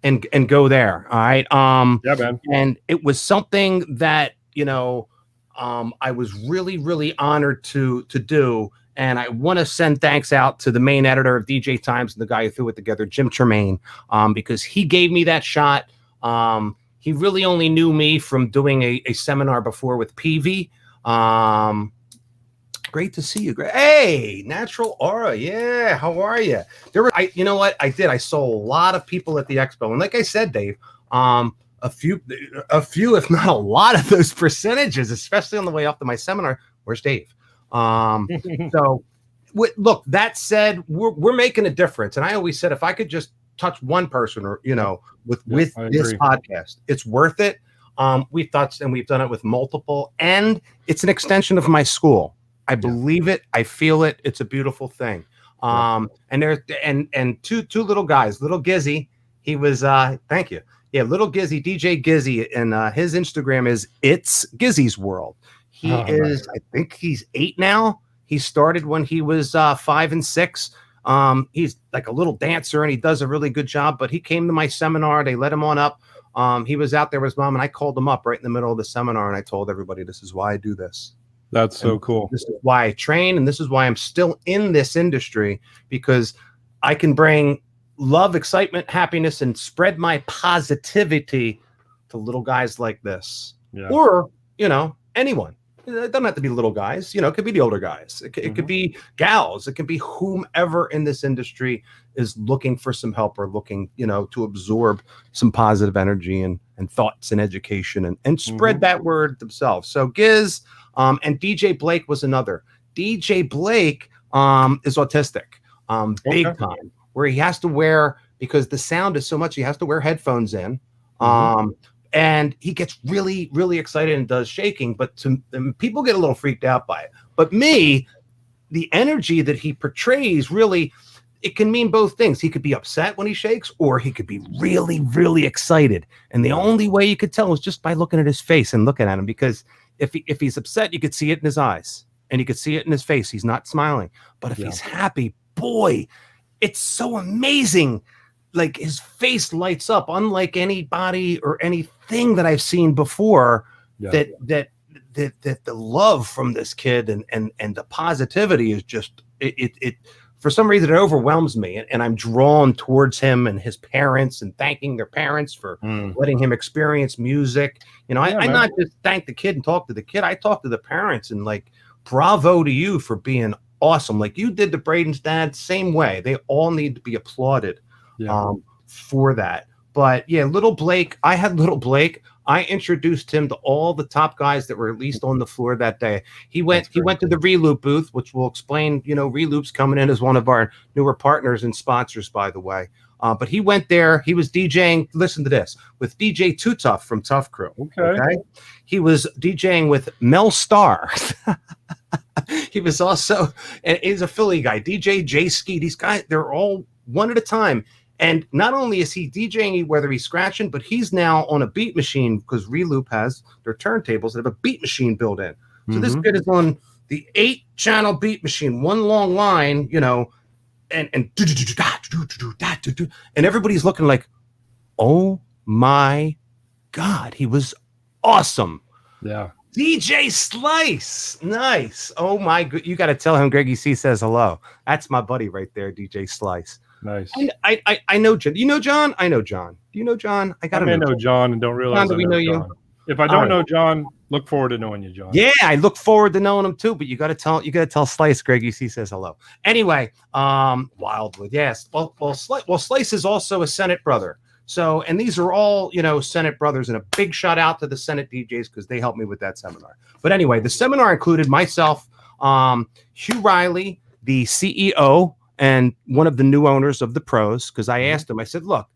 and go there. All right. Yeah, man. And it was something that, I was really, really honored to do. And I want to send thanks out to the main editor of DJ Times and the guy who threw it together, Jim Tremaine, because he gave me that shot. He really only knew me from doing a seminar before with Peavy. Great to see you. Hey, Natural Aura. Yeah. How are you? You know what I did? I saw a lot of people at the expo. And like I said, Dave, a few, if not a lot of those percentages, especially on the way up to my seminar. Where's Dave? So look, that said, we're making a difference. And I always said, if I could just touch one person or, with this podcast, it's worth it. We've touched and we've done it with multiple, and it's an extension of my school. I believe it. I feel it. It's a beautiful thing. And there's and two little guys, little Gizzy. He was thank you. Yeah, little Gizzy, DJ Gizzy, and his Instagram is It's Gizzy's World. He is, I think he's 8 now. He started when he was 5 and 6. He's like a little dancer and he does a really good job. But he came to my seminar. They let him on up. He was out there with his mom, and I called him up right in the middle of the seminar, and I told everybody, this is why I do this. That's so cool. This is why I train, and this is why I'm still in this industry, because I can bring love, excitement, happiness, and spread my positivity to little guys like this. Yeah. Or, anyone. It doesn't have to be little guys. It could be the older guys. It could be gals. It could be whomever in this industry is looking for some help or looking, to absorb some positive energy and thoughts and education and spread that word themselves. So Giz and DJ Blake was another. DJ Blake is autistic, big time, where he has to wear, because the sound is so much, he has to wear headphones in. And he gets really, really excited and does shaking, but people get a little freaked out by it. But me, the energy that he portrays, really, it can mean both things. He could be upset when he shakes, or he could be really, really excited. And the only way you could tell is just by looking at his face and looking at him, because if he's upset, you could see it in his eyes and you could see it in his face. He's not smiling. But if he's happy, boy, it's so amazing. Like his face lights up, unlike anybody or anything that I've seen before. That the love from this kid and the positivity is just it for some reason it overwhelms me, and I'm drawn towards him and his parents and thanking their parents for letting him experience music. I not just thank the kid and talk to the kid. I talk to the parents and like, bravo to you for being awesome. Like you did to Braden's dad, same way. They all need to be applauded. For that. But yeah, little Blake, I had little Blake. I introduced him to all the top guys that were at least on the floor that day. He went to the Reloop booth, which will explain, Reloop's coming in as one of our newer partners and sponsors, by the way. But he went there. He was DJing, listen to this, with DJ Too Tough from Tough Crew. Okay. He was DJing with Mel Starr. He was also, and he's a Philly guy, DJ J Ski. These guys, they're all one at a time. And not only is he DJing, whether he's scratching, but he's now on a beat machine, because Reloop has their turntables that have a beat machine built in. So this kid is on the 8-channel beat machine, one long line, and everybody's looking like, oh my God, he was awesome. Yeah. DJ Slice, nice. Oh my God, you got to tell him Greggy C says hello. That's my buddy right there, DJ Slice. Nice. I know John. You know John? I know John. Do you know John? I know John and don't realize. John, do we know you? If I don't know John, look forward to knowing you, John. Yeah, I look forward to knowing him too. But you got to tell Slice, Greg. You see, says hello. Anyway, Wildwood. Yes. Well, Slice is also a Senate brother. So, and these are all Senate brothers, and a big shout out to the Senate DJs because they helped me with that seminar. But anyway, the seminar included myself, Hugh Riley, the CEO. And one of the new owners of the pros, because I asked him, I said, look,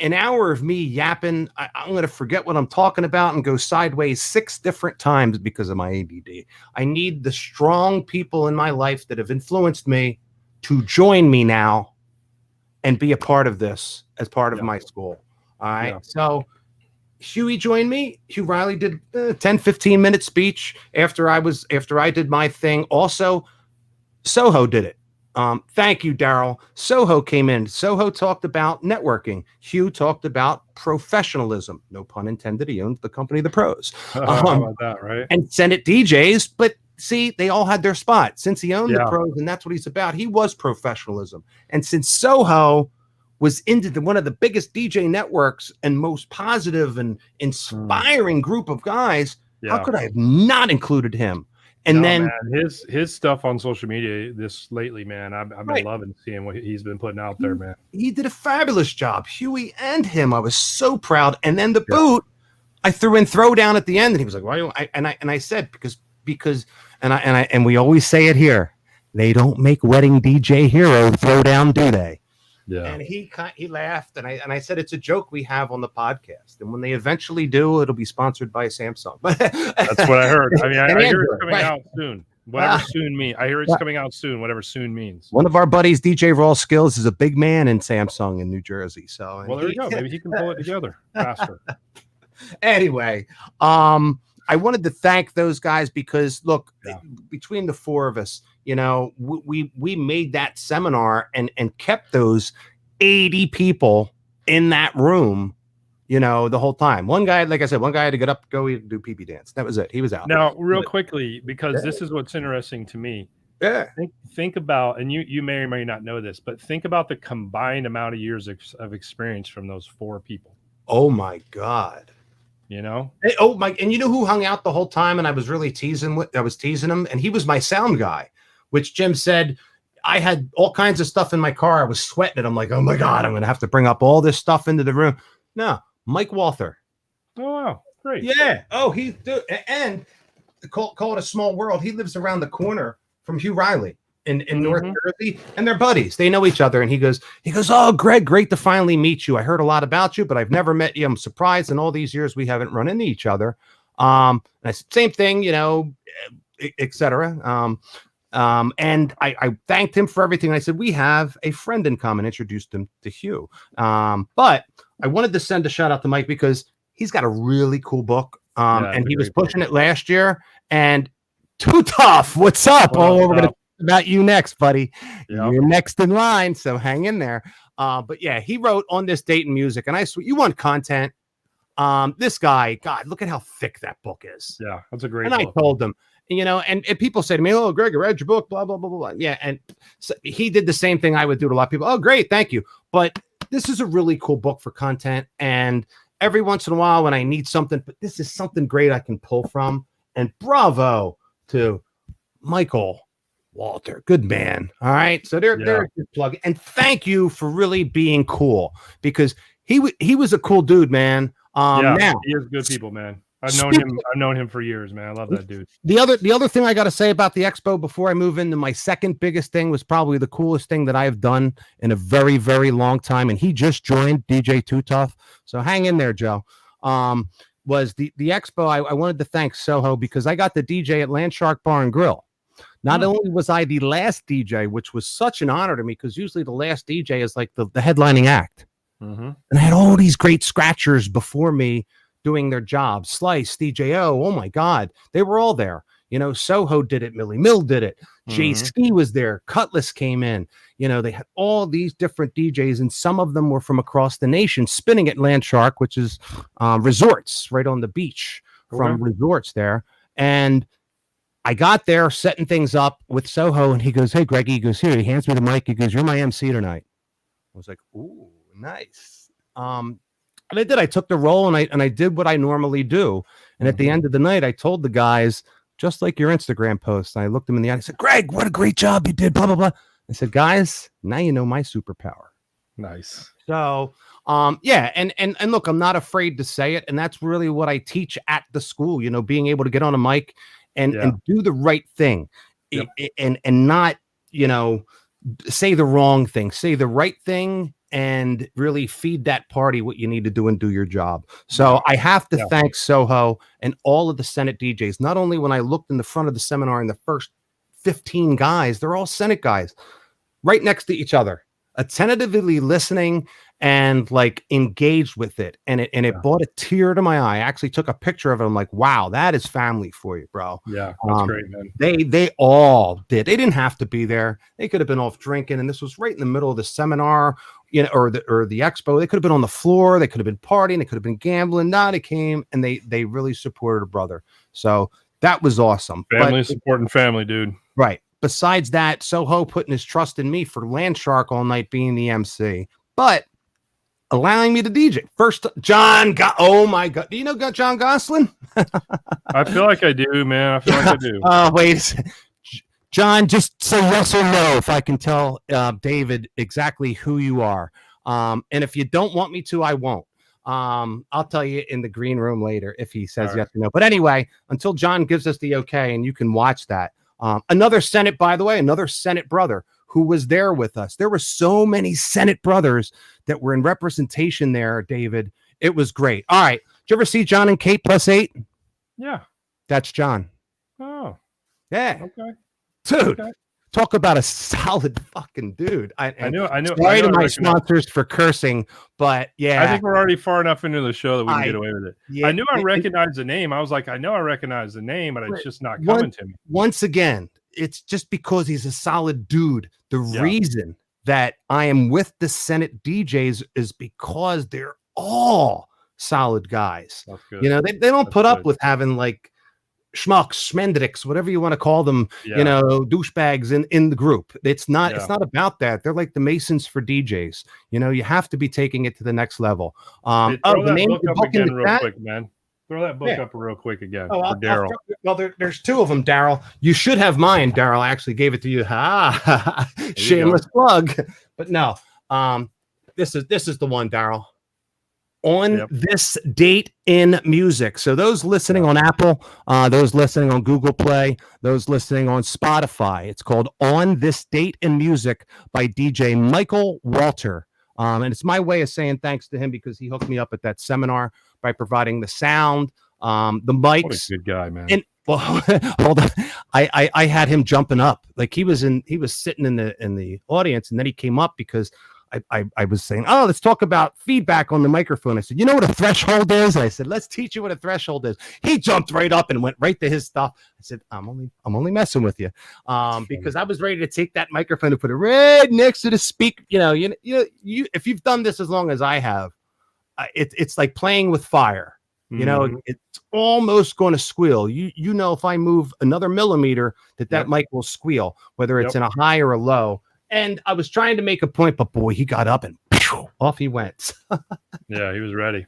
an hour of me yapping, I'm going to forget what I'm talking about and go sideways 6 different times because of my ADD. I need the strong people in my life that have influenced me to join me now and be a part of this as part of my school. All right. So Huey joined me. Hugh Riley did a 10-15-minute speech after I did my thing. Also, Soho did it. Thank you, Daryl. Soho came in. Soho talked about networking. Hugh talked about professionalism. No pun intended. He owns the company, The Pros. How about that, right? And Senate DJs. But see, they all had their spot. Since he owned The Pros, and that's what he's about, he was professionalism. And since Soho was into one of the biggest DJ networks and most positive and inspiring group of guys, how could I have not included him? And then man, his stuff on social media this lately, man, I've been loving seeing what he's been putting out there, man. He did a fabulous job, Huey and him. I was so proud. And then the boot, I threw in Throwdown at the end, and he was like, "Why don't I?" And I said because and we always say it here, they don't make wedding DJ hero Throwdown, do they? Yeah. And he laughed, and I said it's a joke we have on the podcast, and when they eventually do, it'll be sponsored by Samsung. That's what I heard. I mean, I hear it's coming out soon. Whatever soon means. I hear it's coming out soon. Whatever soon means. One of our buddies, DJ Raw Skills, is a big man in Samsung in New Jersey. So well, there we go. Maybe he can pull it together faster. Anyway, I wanted to thank those guys because look, between the 4 of us, you know, we made that seminar and kept those 80 people in that room, you know, the whole time. One guy, like I said, one guy had to get up, go do Peavy dance. That was it. He was out. Now, real quickly, because this is what's interesting to me. Yeah. Think about, and you may or may not know this, but think about the combined amount of years of experience from those 4 people. Oh my God. You know? Hey, oh my, and you know who hung out the whole time and I was really teasing him, and he was my sound guy, which Jim said I had all kinds of stuff in my car. I was sweating it. I'm like, oh my God, I'm gonna have to bring up all this stuff into the room. No, Mike Walther. Oh wow, great. Yeah. Oh, and call it a small world. He lives around the corner from Hugh Riley in North Jersey, and they're buddies. They know each other. And he goes, oh, Greg, great to finally meet you. I heard a lot about you, but I've never met you. I'm surprised in all these years we haven't run into each other. And I said, same thing, you know, etc. And I thanked him for everything. I said, we have a friend in common, introduced him to Hugh. But I wanted to send a shout out to Mike because he's got a really cool book. And he was pushing it last year. And Too Tough, what's up? We're going to talk about you next, buddy. Yep. You're next in line, so hang in there. But yeah, he wrote On This Date in Music, and I swear, you want content. This guy, God, look at how thick that book is. Yeah, that's a great book. And I told them, you know, and people say to me, oh, Greg, I read your book, blah, blah, blah, blah, blah. Yeah, and so he did the same thing I would do to a lot of people. Oh, great, thank you. But this is a really cool book for content, and every once in a while when I need something, but this is something great I can pull from, and bravo to Michael Walter, good man. All right, so there's a good plug, and thank you for really being cool because he was a cool dude, man. Now, he is good people, man. I've known him for years, man. I love that dude. The other thing I got to say about the expo before I move into my second biggest thing was probably the coolest thing that I've done in a very, very long time, and he just joined, DJ Too Tough. So hang in there, Joe. Was the expo? I wanted to thank Soho because I got the DJ at Landshark Bar and Grill. Not only was I the last DJ, which was such an honor to me because usually the last DJ is like the headlining act. And I had all these great scratchers before me doing their job. Slice, DJO, oh my God, they were all there. You know, Soho did it, Millie Mill did it, Jay Ski was there, Cutlass came in. You know, they had all these different DJs, and some of them were from across the nation spinning at Landshark, which is resorts right on the beach from resorts there. And I got there setting things up with Soho, and he goes, hey, Greg, he goes, here, he hands me the mic. He goes, you're my MC tonight. I was like, ooh, nice. And I did. I took the role, and I did what I normally do. And at the end of the night, I told the guys, just like your Instagram post, I looked them in the eye. I said, Greg, what a great job you did, blah, blah, blah. I said, guys, now you know my superpower. Nice. So, and look, I'm not afraid to say it. And that's really what I teach at the school, you know, being able to get on a mic and do the right thing and not, you know, say the wrong thing, say the right thing, and really feed that party what you need to do and do your job. So I have to thank Soho and all of the Senate DJs. Not only when I looked in the front of the seminar and the first 15 guys, they're all Senate guys right next to each other, attentively listening and like engaged with it. And it brought a tear to my eye. I actually took a picture of it. I'm like, wow, that is family for you, bro. Yeah, that's great, man. They all did. They didn't have to be there. They could have been off drinking, and this was right in the middle of the seminar, you know, or the expo. They could have been on the floor. They could have been partying. They could have been gambling. Nah, they came and they really supported a brother. So that was awesome. Family supporting family, dude. Right. Besides that, Soho putting his trust in me for Landshark all night being the MC, but allowing me to DJ. First, oh my God. Do you know John Gosselin? I feel like I do, man. I feel like I do. Wait. John, just say yes or no if I can tell David exactly who you are. And if you don't want me to, I won't. I'll tell you in the green room later if he says yes or no. But anyway, until John gives us the okay, and you can watch that. Another Senate, by the way, another Senate brother who was there with us. There were so many Senate brothers that were in representation there, David. It was great. All right. Did you ever see John and Kate +8? Yeah. That's John. Oh. Yeah. Okay. Dude. Okay. Talk about a solid fucking dude. I know. Sorry to my sponsors for cursing, but yeah. I think we're already far enough into the show that we can get away with it. Yeah, I knew I recognized the name. I was like, I know I recognize the name, but it's just not coming to me. Once again, it's just because he's a solid dude. The reason that I am with the Senate DJs is because they're all solid guys. You know, they don't put up with having like schmucks, schmendricks, whatever you want to call them, you know, douchebags in the group. It's not about that. They're like the Masons for DJs. You know, you have to be taking it to the next level. Throw that book up again real quick, man. Throw that book up real quick again for Daryl. Well, there's two of them, Daryl. You should have mine, Daryl. I actually gave it to you. Shameless plug. But no, this is the one, Daryl. On this date in music. So those listening on Apple, those listening on Google Play, those listening on Spotify, it's called On This Date in Music by DJ Michael Walter. And it's my way of saying thanks to him because he hooked me up at that seminar by providing the sound, the mics. What a good guy, man. And well, hold on. I had him jumping up. Like he was sitting in the audience, and then he came up because I was saying, oh, let's talk about feedback on the microphone. I said, you know what a threshold is? I said, let's teach you what a threshold is. He jumped right up and went right to his stuff. I said, I'm only messing with you, because I was ready to take that microphone and put it right next to the speaker. You know, if you've done this as long as I have, it's like playing with fire. You know, it's almost going to squeal. You know, if I move another millimeter, that mic will squeal, whether it's in a high or a low. And I was trying to make a point, but boy, he got up and off he went. Yeah, he was ready.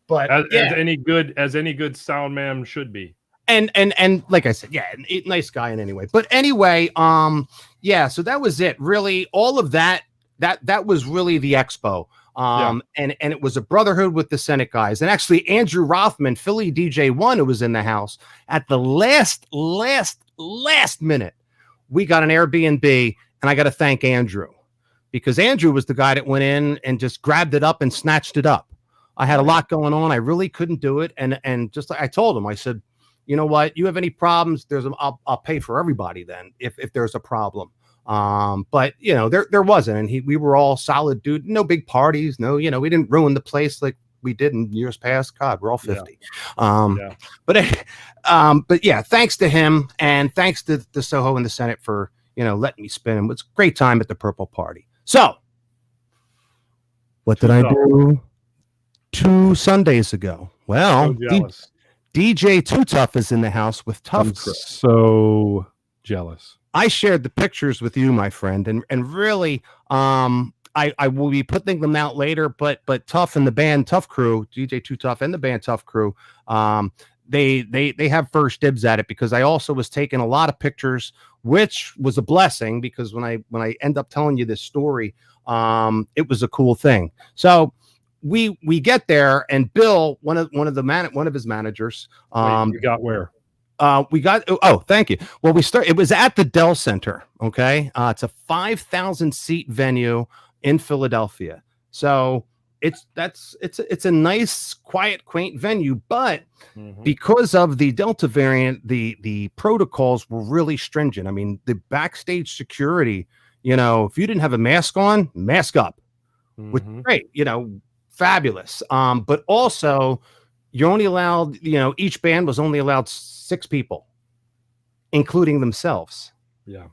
But as any good sound man should be. And like I said, nice guy in any way. But anyway, so that was it. Really, all of that was really the expo. And it was a brotherhood with the Senate guys. And actually, Andrew Rothman, Philly DJ 1, who was in the house at the last minute, we got an Airbnb. And I got to thank Andrew, because Andrew was the guy that went in and just grabbed it up and snatched it up. I had a lot going on. I really couldn't do it. And just like I told him, I said, you know what, you have any problems? I'll pay for everybody then if there's a problem. But you know, there wasn't, and we were all solid, dude. No big parties. No, you know, we didn't ruin the place like we did in years past. God, we're all 50. But yeah, thanks to him, and thanks to the Soho and the Senate for, you know, letting me spin. It was a great time at the Purple Party. So, what did I do 2 Sundays ago? Well, DJ Too Tough is in the house with Tough. I'm so jealous. I shared the pictures with you, my friend, and really, I will be putting them out later. But Tough and the band Tough Crew, DJ Too Tough and the band Tough Crew, they have first dibs at it, because I also was taking a lot of pictures, which was a blessing, because when I end up telling you this story, it was a cool thing. So we get there, and Bill, one of his managers, you got where? we got. Oh, thank you. Well, it was at the Dell Center. Okay, it's a 5,000 seat venue in Philadelphia. So it's a nice, quiet, quaint venue, but because of the Delta variant, the protocols were really stringent. I mean, the backstage security, if you didn't have a mask on, mask up, which is great, fabulous. But also you're only allowed, each band was only allowed 6 people, including themselves. Yeah.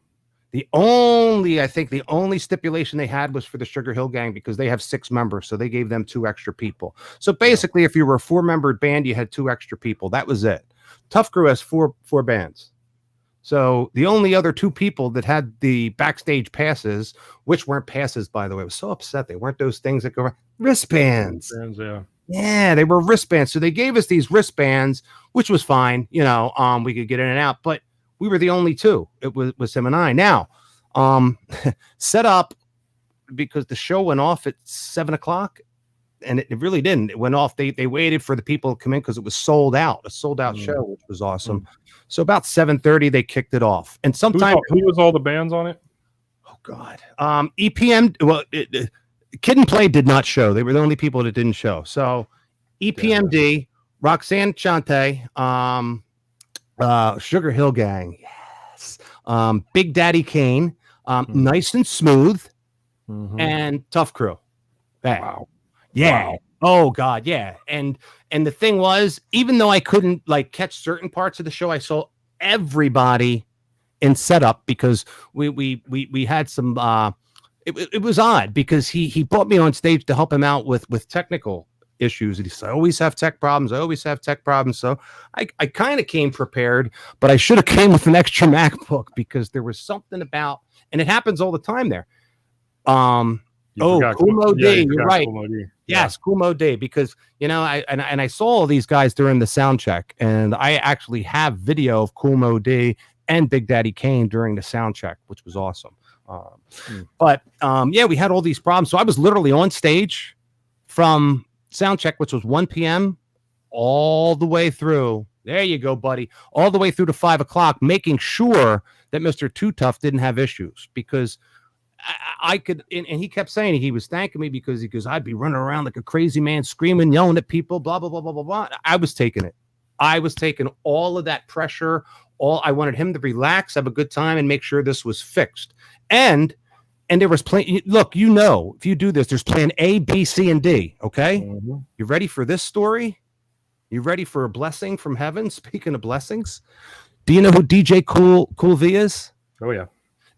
I think the only stipulation they had was for the Sugar Hill Gang because they have 6 members. So they gave them 2 extra people. So basically, if you were a 4-membered band, you had 2 extra people. That was it. Tough Crew has 4 bands. So the only other 2 people that had the backstage passes, which weren't passes, by the way, I was so upset. They weren't those things that go around. Wristbands. Yeah, they were wristbands. So they gave us these wristbands, which was fine. We could get in and out, but we were the only 2. It was him and I. Now, set up because the show went off at 7:00, and it really didn't. It went off. They waited for the people to come in because it was sold out, a sold out show, which was awesome. So about 7:30, they kicked it off. And sometimes who was all the bands on it? Oh God, EPM. Well, Kid and Play did not show. They were the only people that didn't show. So EPMD, Roxanne Shante, Sugar Hill Gang, yes, Big Daddy Kane, Nice and Smooth, and Tough Crew. Wow. Yeah. Wow. Oh God, yeah. And the thing was, even though I couldn't catch certain parts of the show, I saw everybody in setup because we had some it was odd because he brought me on stage to help him out with technical issues. And he said, I always have tech problems. So I kind of came prepared, but I should have came with an extra MacBook because there was something about, and it happens all the time there. Cool Mo D, you're right. Cool Mo D. Yes, Cool Mo D, because I saw all these guys during the sound check, and I actually have video of Cool Mo D and Big Daddy Kane during the sound check, which was awesome. But we had all these problems. So I was literally on stage from sound check, which was 1 p.m. all the way through. There you go, buddy. All the way through to 5 o'clock, making sure that Mr. Too Tough didn't have issues because I could, and he kept saying he was thanking me because he goes, I'd be running around like a crazy man, screaming, yelling at people, blah, blah, blah, blah, blah, blah. I was taking it. I was taking all of that pressure. I wanted him to relax, have a good time, and make sure this was fixed. And there was plan. Look, if you do this, there's plan A, B, C, and D. Okay, You ready for this story? You ready for a blessing from heaven? Speaking of blessings, do you know who DJ Cool V is? Oh yeah,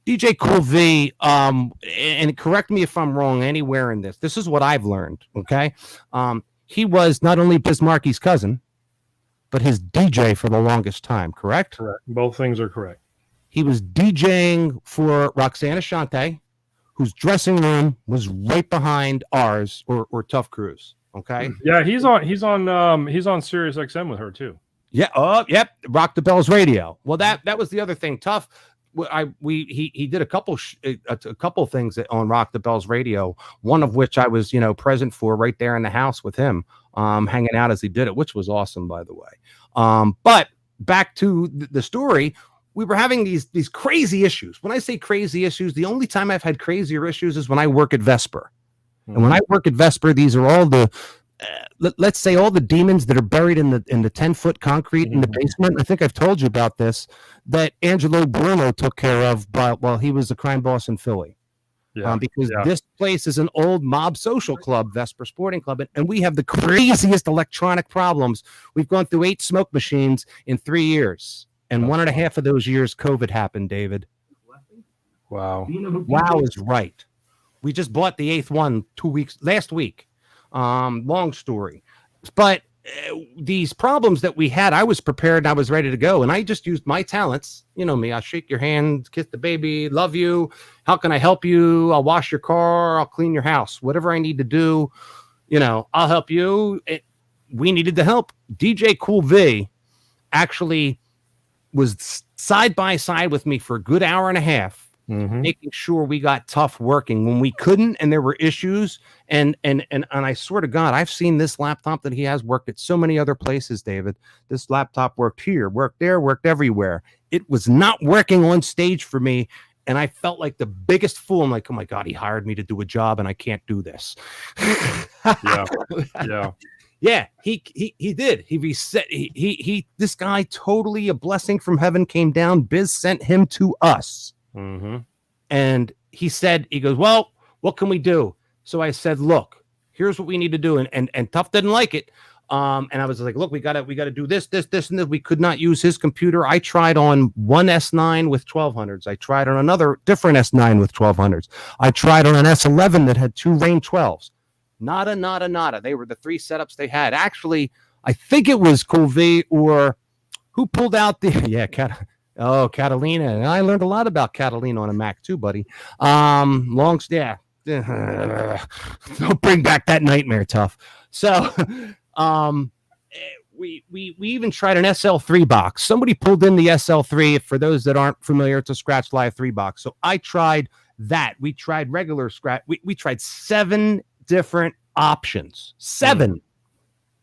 DJ Cool V. And correct me if I'm wrong anywhere in this. This is what I've learned. Okay, he was not only Bismarcky's cousin, but his DJ for the longest time. Correct. Both things are correct. He was DJing for Roxanne Shante, whose dressing room was right behind ours or Tough Crew's. Okay. Yeah, he's on Sirius XM with her too. Yeah. Yep. Rock the Bells Radio. Well, that was the other thing. Tough. He did a couple things on Rock the Bells Radio. One of which I was present for right there in the house with him, hanging out as he did it, which was awesome, by the way. But back to the story. We were having these crazy issues. When I say crazy issues, the only time I've had crazier issues is when I work at Vesper. And when I work at Vesper, these are all the, let's say all the demons that are buried in the 10-foot concrete in the basement. I think I've told you about this, that Angelo Bruno took care of while he was the crime boss in Philly. Because this place is an old mob social club, Vesper Sporting Club, and we have the craziest electronic problems. We've gone through 8 smoke machines in 3 years. And 1.5 of those years, COVID happened, David. Wow. Wow is right. We just bought the 8th one last week. Long story. But these problems that we had, I was prepared. I was ready to go. And I just used my talents. You know me. I'll shake your hand, kiss the baby, love you. How can I help you? I'll wash your car. I'll clean your house. Whatever I need to do, I'll help you. We needed the help. DJ Cool V actually was side by side with me for a good hour and a half, making sure we got Tough working when we couldn't and there were issues. And I swear to God, I've seen this laptop that he has worked at so many other places, David. This laptop worked here, worked there, worked everywhere. It was not working on stage for me. And I felt like the biggest fool. I'm like, oh my God, he hired me to do a job and I can't do this. Yeah, he did. He reset. He this guy, totally a blessing from heaven came down. Biz sent him to us. And he said, he goes, well, what can we do? So I said, look, here's what we need to do. And Tough didn't like it. And I was like, look, we gotta do this, and this. We could not use his computer. I tried on one S9 with 1200s. I tried on another different S9 with 1200s. I tried on an S11 that had 2 Rain 12s. Nada. They were the 3 setups they had. Actually, I think it was Colvey or who pulled out the Catalina. And I learned a lot about Catalina on a Mac too, buddy. Don't bring back that nightmare, Tough. So we even tried an SL3 box. Somebody pulled in the SL3. For those that aren't familiar, it's a Scratch Live 3 box. So I tried that. We tried regular Scratch. We tried 7 different options. 7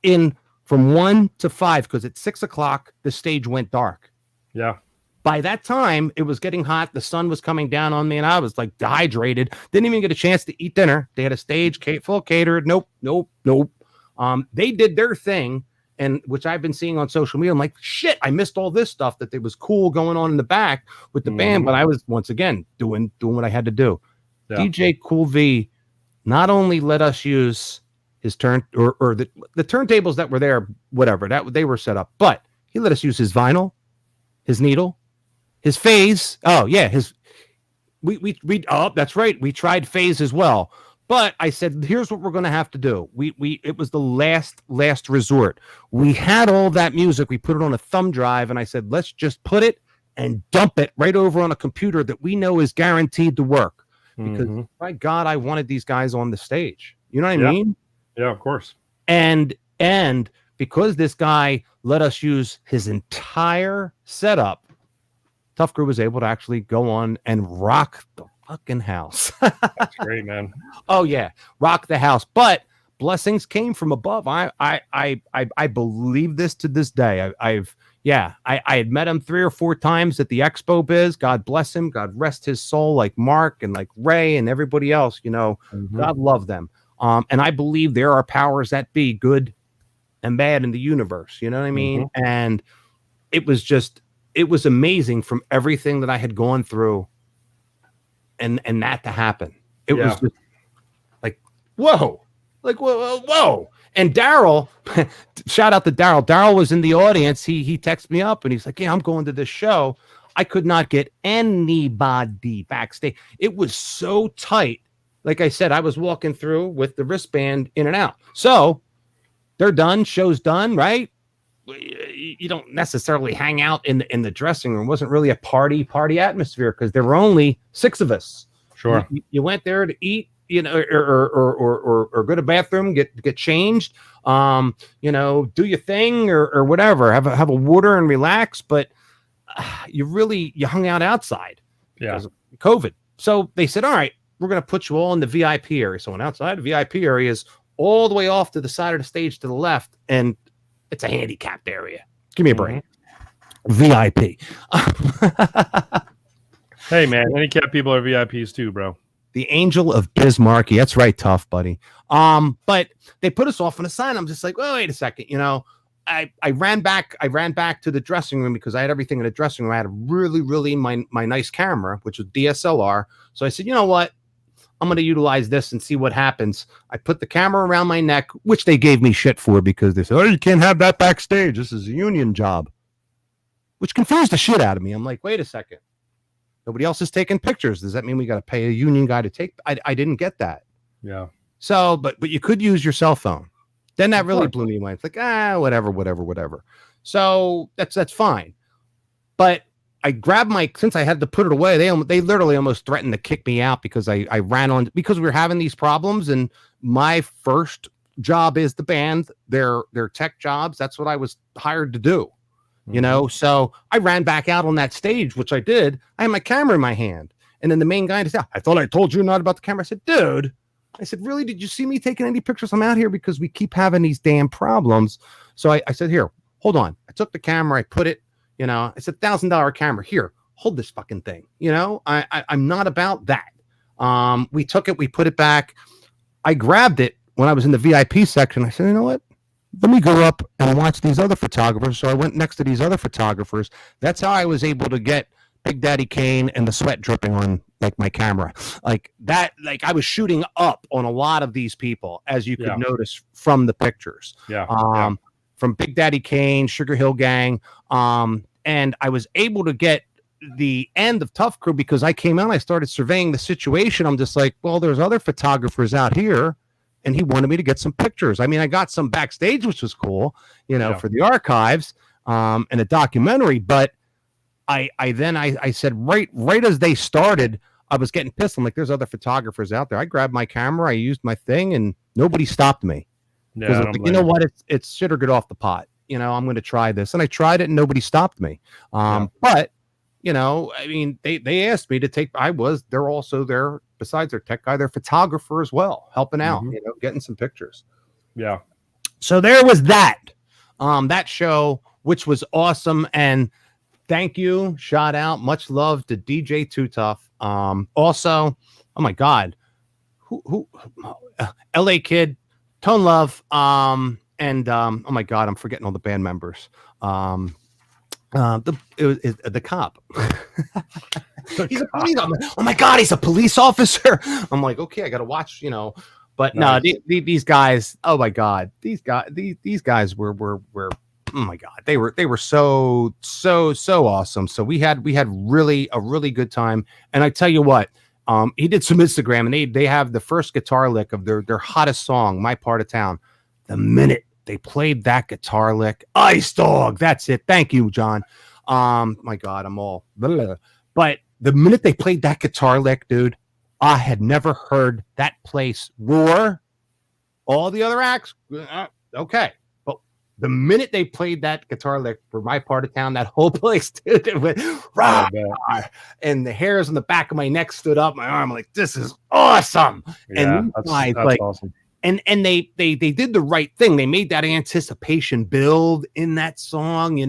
in from 1 to 5, because at 6 o'clock the stage went dark. Yeah. By that time, it was getting hot. The sun was coming down on me, and I was like dehydrated. Didn't even get a chance to eat dinner. They had a stage full catered. Nope. They did their thing, and which I've been seeing on social media. I'm like, shit, I missed all this stuff that was cool going on in the back with the band, but I was once again doing what I had to do. Yeah. DJ Cool V not only let us use his the turntables that were there, whatever that they were set up, but he let us use his vinyl, his needle, his phase. Oh yeah, that's right. We tried phase as well. But I said, here's what we're going to have to do. It was the last resort. We had all that music. We put it on a thumb drive, and I said, let's just put it and dump it right over on a computer that we know is guaranteed to work. Because my God, I wanted these guys on the stage. You know what I mean? Yeah, of course. And because this guy let us use his entire setup, Tough Crew was able to actually go on and rock the fucking house. That's great, man. Oh yeah, rock the house. But blessings came from above. I believe this to this day. I had met him 3 or 4 times at the Expo Biz. God bless him. God rest his soul, like Mark and like Ray and everybody else. You know, God love them. And I believe there are powers that be, good and bad, in the universe. You know what I mean? And it was amazing from everything that I had gone through. And that to happen, it was just like, whoa. And Daryl, shout out to Daryl. Daryl was in the audience. He texted me up and he's like, yeah, I'm going to this show. I could not get anybody backstage. It was so tight. Like I said, I was walking through with the wristband in and out. So they're done. Show's done, right? You don't necessarily hang out in the dressing room. It wasn't really a party atmosphere because there were only 6 of us. Sure. You went there to eat, you know, or go to the bathroom, get changed, you know, do your thing or whatever, have a water and relax. But you hung out outside because of COVID. So they said, all right, we're going to put you all in the VIP area. So outside the VIP area is all the way off to the side of the stage to the left. And it's a handicapped area. Give me a break. VIP. Hey, man, handicapped people are VIPs too, bro. The angel of Bismarcky. That's right, Tough, buddy. But they put us off on a sign. I'm just like, well, wait a second. You know, I ran back to the dressing room because I had everything in the dressing room. I had really my nice camera, which was DSLR. So I said, you know what? I'm going to utilize this and see what happens. I put the camera around my neck, which they gave me shit for because they said, oh, you can't have that backstage. This is a union job, which confused the shit out of me. I'm like, wait a second. Nobody else is taking pictures. Does that mean we got to pay a union guy to take? I didn't get that. Yeah. So, but you could use your cell phone. Then that really blew me away. It's like, whatever. So that's fine. But I grabbed since I had to put it away, they literally almost threatened to kick me out because I ran on, because we were having these problems. And my first job is the band, their tech jobs. That's what I was hired to do, you know? So I ran back out on that stage, which I did. I had my camera in my hand And then the main guy said, I thought I told you not about the camera. I said, dude, I said, really? Did you see me taking any pictures? I'm out here because we keep having these damn problems. So I said, here, hold on. I took the camera, I put it, it's $1,000 camera. Here, hold this fucking thing. I'm not about that. We took it, we put it back. I grabbed it when I was in the VIP section. I said, you know what? Let me go up and watch these other photographers. So I went next to these other photographers. That's how I was able to get Big Daddy Kane and the sweat dripping on like my camera. Like that, like I was shooting up on a lot of these people, as you could notice from the pictures. From Big Daddy Kane, Sugar Hill Gang. And I was able to get the end of Tough Crew because I came out, I started surveying the situation. I'm just like, well, there's other photographers out here. And he wanted me to get some pictures. I mean, I got some backstage, which was cool, for the archives and a documentary. But I said, right as they started, I was getting pissed. I'm like, there's other photographers out there. I grabbed my camera, I used my thing, and nobody stopped me. Yeah, like, you know what? It's shit or get off the pot. I'm going to try this. And I tried it and nobody stopped me. But, I mean, they asked me to take, they're also there. Besides their tech guy, they're photographer as well, helping out, getting some pictures. Yeah. So there was that show, which was awesome. And thank you. Shout out. Much love to DJ Too Tough. Also, oh my God, who LA Kid, Tone Love. And oh my God, I'm forgetting all the band members. The cop. He's a police. Oh my God, he's a police officer. I'm like, okay, I gotta watch, But nice. No, these guys. Oh my God, these guys were. Oh my God, they were so awesome. So we had a really good time. And I tell you what, he did some Instagram, and they have the first guitar lick of their hottest song, My Part of Town. The minute they played that guitar lick, Ice Dog. That's it. Thank you, John. My God, I'm all. Blah. But the minute they played that guitar lick, dude, I had never heard that place roar. All the other acts, okay. But the minute they played that guitar lick for My Part of Town, that whole place, dude, it went rah, and the hairs on the back of my neck stood up. My arm, like, this is awesome. Yeah, and that's like, awesome. And they did the right thing. They made that anticipation build in that song,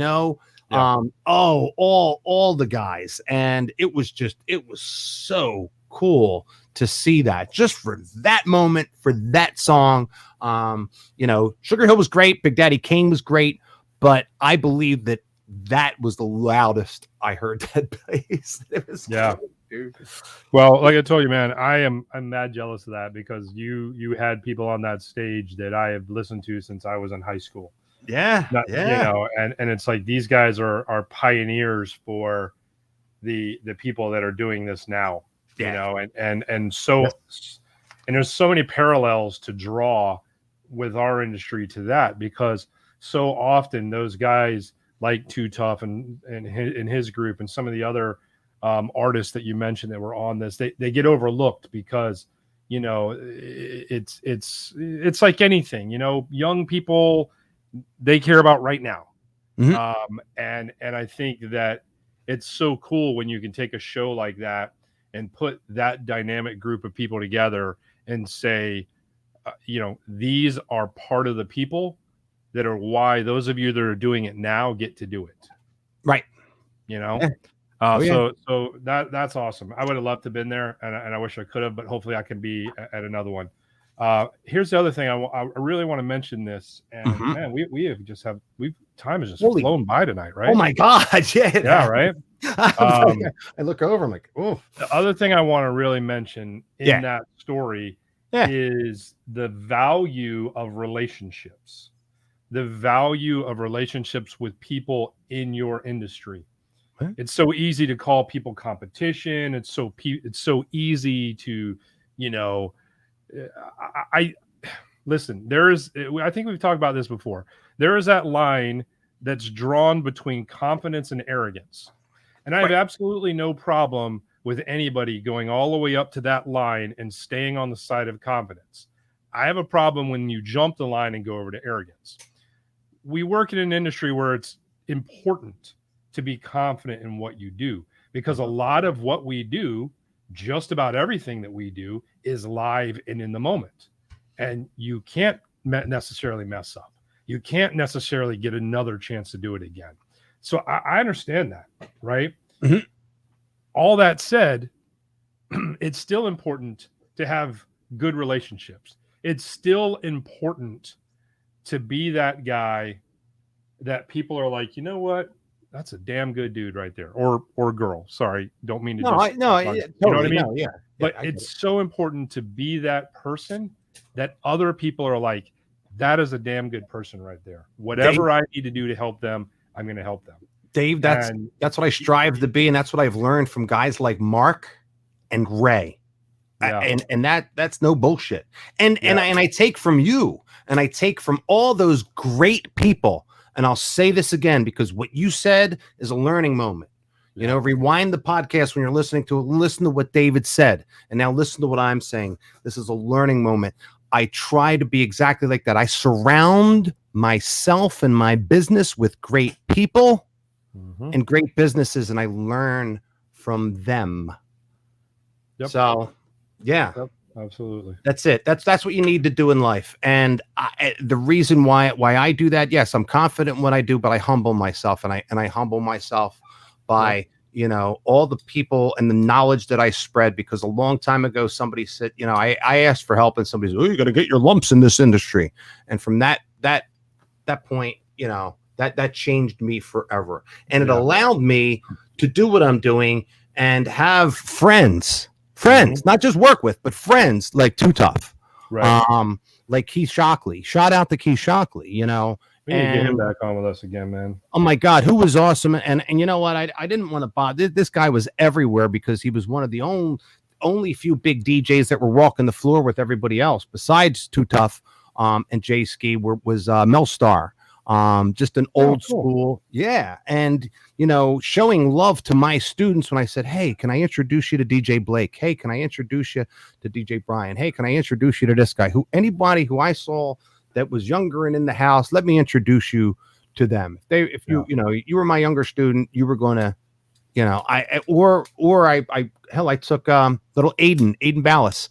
Yeah. All the guys, and it was so cool to see that just for that moment, for that song. Sugar Hill was great, Big Daddy Kane was great, but I believe that was the loudest I heard that bass. It was great, dude. Well, like I told you, man, I'm mad jealous of that because you had people on that stage that I have listened to since I was in high school. Yeah. And it's like these guys are pioneers for the people that are doing this now. And there's so many parallels to draw with our industry to that, because so often those guys like Too Tough and his group and some of the other artists that you mentioned that were on this, they get overlooked because it's like anything, young people, they care about right now. Mm-hmm. And I think that it's so cool when you can take a show like that and put that dynamic group of people together and say, these are part of the people that are why those of you that are doing it now get to do it. Right. Yeah. So that's awesome. I would have loved to have been there, and I wish I could have, but hopefully I can be at another one. Here's the other thing I really want to mention this, and man, time has just flown by tonight, right? Oh my God, yeah, right. I look over, I'm like, oh. The other thing I want to really mention in that story is the value of relationships, with people in your industry. It's so easy to call people competition. It's so easy to, I listen, I think we've talked about this before. There is that line that's drawn between confidence and arrogance. And I have absolutely no problem with anybody going all the way up to that line and staying on the side of confidence. I have a problem when you jump the line and go over to arrogance. We work in an industry where it's important to be confident in what you do, because a lot of what we do just about everything that we do is live and in the moment. And you can't necessarily mess up. You can't necessarily get another chance to do it again. So I understand that, right? Mhm. All that said, it's still important to have good relationships. It's still important to be that guy that people are like, you know what? That's a damn good dude right there, or girl. Sorry, don't mean to No, just I no, you yeah, know what I totally. mean? No, yeah. But I get it. it's so important to be that person that other people are like, that is a damn good person right there. Whatever I need to do to help them, I'm going to help them. Dave, that's And what I strive to be, and that's what I've learned from guys like Mark and Ray. yeah, And that's no bullshit. And I take from you, and I take from all those great people. And I'll say this again, because what you said is a learning moment. You know, rewind the podcast when you're listening to it, listen to what David said, and now listen to what I'm saying. This is a learning moment. I try to be exactly like that. I surround myself and my business with great people and great businesses, and I learn from them. Yep. So, yeah. Yep. Absolutely. That's it. That's what you need to do in life. And the reason why I do that, yes, I'm confident in what I do, but I humble myself, and I humble myself by, you know, all the people and the knowledge that I spread, because a long time ago, somebody said, you know, I asked for help, and somebody said, oh, you got to get your lumps in this industry. And from that point, you know, that changed me forever. And it allowed me to do what I'm doing and have friends, not just work with, but friends like Too Tough, like Keith Shockley. Shout out to Keith Shockley, you know. We need to get him back on with us again, man. Oh my God, who was awesome. And you know what? I didn't want to bother. This guy was everywhere because he was one of the only few big DJs that were walking the floor with everybody else. Besides Too Tough and Jay Ski was Mel Star. Just an old school. Yeah. And, you know, showing love to my students when I said, hey, can I introduce you to DJ Blake? Hey, can I introduce you to DJ Brian? Hey, can I introduce you to this guy? Anybody who I saw that was younger and in the house, let me introduce you to them. If you know, you were my younger student, you were going to, you know, I took little Aiden Ballas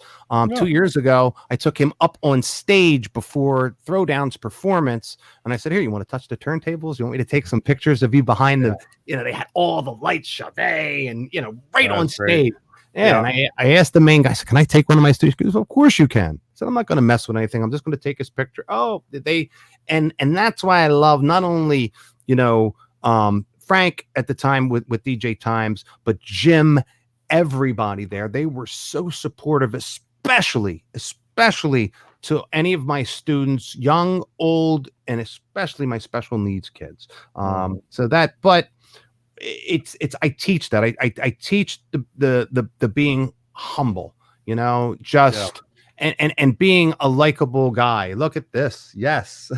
2 years ago. I took him up on stage before Throwdown's performance, and I said, here, you want to touch the turntables? You want me to take some pictures of you behind the, you know, they had all the lights shut, and, you know, right on stage. And I asked the main guy, I said, can I take one of my students? He goes, of course you can. I said, I'm not going to mess with anything. I'm just going to take his picture. Oh, did they? And that's why I love not only, you know, Frank at the time with DJ Times, but Jim, everybody there. They were so supportive, especially to any of my students, young, old, and especially my special needs kids. So that, but it's I teach that. I teach the being humble, you know, just and being a likable guy. Look at this. Yes.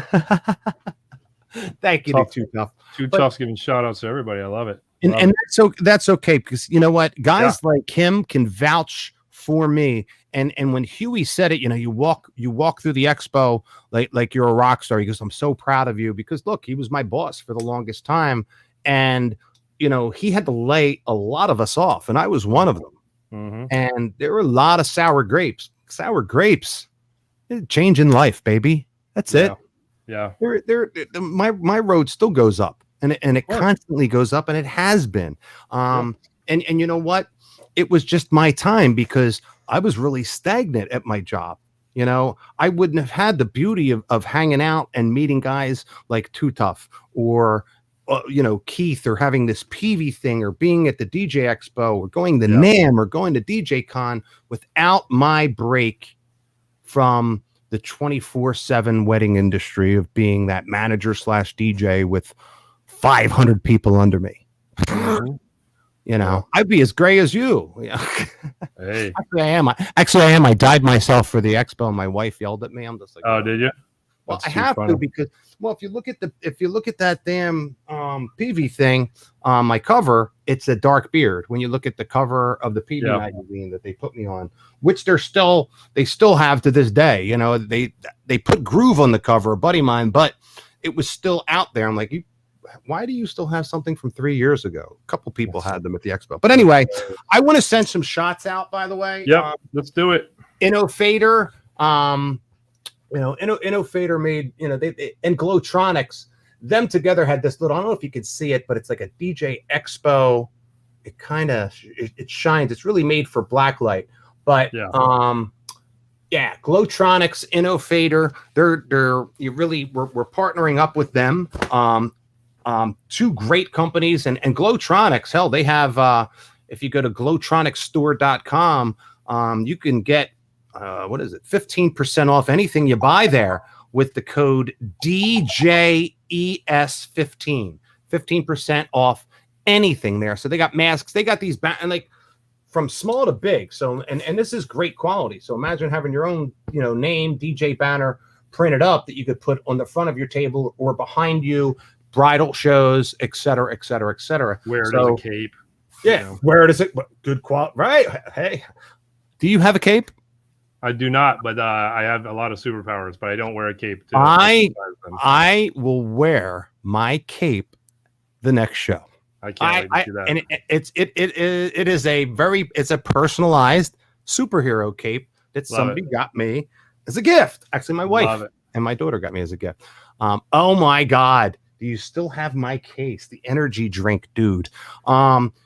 Thank you to Too Tough. Too Tough's giving shout outs to everybody. I love it. And that's okay, because you know what? Guys like him can vouch for me. And when Huey said it, you know, you walk through the expo like you're a rock star. He goes, I'm so proud of you, because look, he was my boss for the longest time. And, you know, he had to lay a lot of us off, and I was one of them. And there were a lot of sour grapes. Changing life, baby. That's it. Yeah. My road still goes up, and it constantly goes up, and it has been. And you know what? It was just my time, because I was really stagnant at my job. You know, I wouldn't have had the beauty of hanging out and meeting guys like Too Tough or, you know, Keith, or having this Peavy thing, or being at the DJ Expo, or going to NAMM, or going to DJ Con, without my break from the 24/7 wedding industry of being that manager / DJ with 500 people under me. You know, I'd be as gray as you. Hey. Actually, I am. I dyed myself for the expo, and my wife yelled at me. I'm just like, oh, did you? Well, I have to, because, well, if you look at that damn Peavy thing on my cover, it's a dark beard. When you look at the cover of the Peavy magazine that they put me on, which they still have to this day. You know, they put Groove on the cover, a buddy of mine, but it was still out there. I'm like, why do you still have something from 3 years ago? A couple people had them at the expo. But anyway, I want to send some shots out, by the way. Yeah, let's do it. Inno Fader, Inno Fader made, they and Glowtronics, them together had this little, I don't know if you can see it, but it's like a DJ Expo. It kind of, it shines. It's really made for blacklight. But Glowtronics, Inno Fader, we're partnering up with them. Two great companies, and Glowtronics, hell, they have if you go to glowtronicsstore.com, you can get 15% off anything you buy there with the code DJES15. 15% off anything there. So they got masks, they got these and like from small to big. So and this is great quality. So imagine having your own name DJ banner printed up that you could put on the front of your table or behind you, bridal shows, etc., etc., etc. Where it is a cape. Yeah, where does it? Good quality, right? Hey, do you have a cape? I do not, but I have a lot of superpowers, but I don't wear a cape. I will wear my cape the next show. I can't wait to do that. And it's a personalized superhero cape that somebody got me as a gift. Actually, my wife and my daughter got me as a gift. Oh my God. Do you still have my case? The energy drink, dude.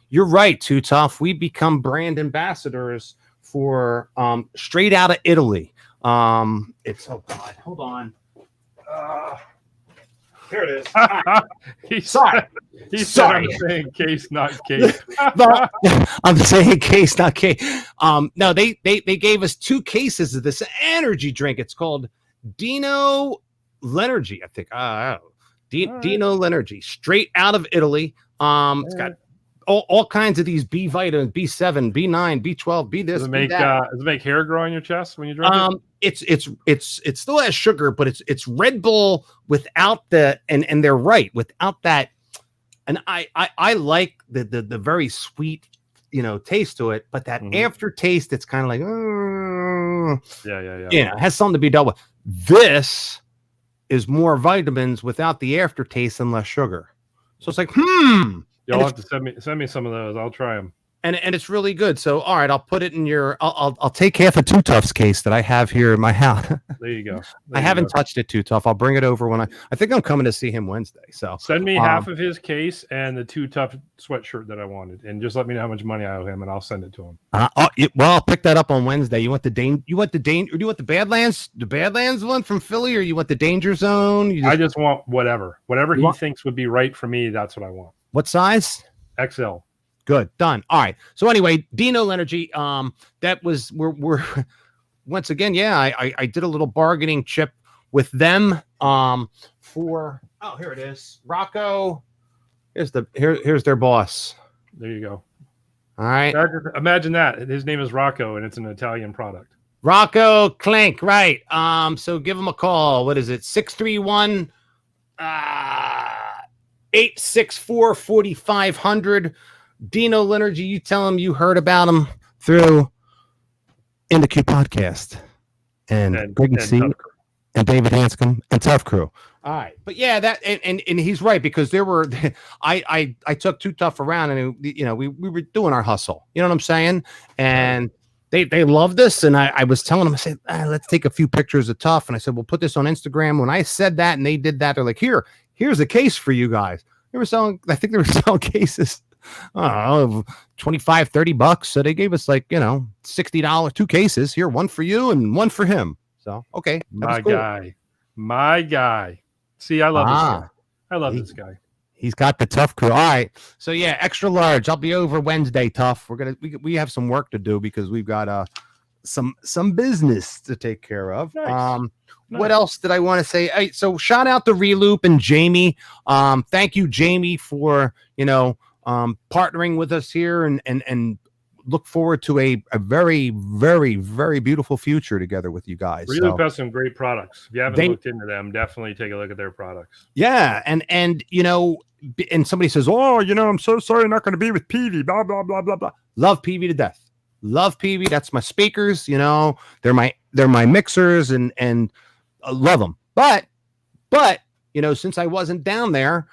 You're right, Too Tough. We become brand ambassadors for straight out of Italy. It's hold on. Here it is. Sorry. He said I'm saying case, not case. I'm saying case, not case. No, they gave us 2 cases of this energy drink. It's called Dino Lenergy, I think. Dino Lenergy, straight out of Italy. It's got all kinds of these B vitamins, B7, B9, B12, B this. Does it make hair grow on your chest when you drink it? It still has sugar, but it's Red Bull without the and they're right, without that. And I like the very sweet taste to it, but that aftertaste, it's kind of like it has something to be dealt with. This is more vitamins without the aftertaste and less sugar. So it's like You'll have to send me some of those. I'll try them. And it's really good. So all right, I'll put it in your. I'll take half a Too Tough's case that I have here in my house. There you go. I haven't touched it, Too Tough. I'll bring it over when I think I'm coming to see him Wednesday. So send me half of his case and the Too Tough sweatshirt that I wanted, and just let me know how much money I owe him, and I'll send it to him. I'll pick that up on Wednesday. You want the or do you want the Badlands? The Badlands one from Philly, or you want the Danger Zone? I just want whatever he thinks would be right for me. That's what I want. What size? XL. Good, done. All right. So anyway, Dino Energy. That was we're once again. Yeah, I did a little bargaining chip with them. For here it is. Rocco. Here's their boss. There you go. All right. Imagine that. His name is Rocco, and it's an Italian product. Rocco Clank. Right. So give him a call. What is it? 631 864 4500. Dino Lenergy, you tell him you heard about him through In the Q podcast and Greg C and David Hanscom and Tough Crew. All right, but yeah, that and he's right, because there were I took Too Tough around, and we were doing our hustle. You know what I'm saying? And they loved us, and I was telling them, I said, let's take a few pictures of Tough, and I said, we'll put this on Instagram. When I said that and they did that, they're like, here's a case for you guys. I think they were selling cases. I don't know, $25-$30. So they gave us like, $60, 2 cases here, one for you and one for him. So, okay. My guy. See, I love this guy. I love this guy. He's got the Tough Crew. All right. So yeah, extra large. I'll be over Wednesday, Tough. We have some work to do because we've got some business to take care of. Nice. What else did I want to say? Hey, so shout out to Reloop and Jamie. Thank you, Jamie, for partnering with us here, and look forward to a very, very, very beautiful future together with you guys. Reloop has some great products. If you haven't looked into them, definitely take a look at their products. Yeah, and somebody says, "Oh, I'm so sorry, I'm not going to be with Peavy." Blah blah blah blah blah. Love Peavy to death. Love Peavy. That's my speakers. They're my mixers, and I love them. But since I wasn't down there,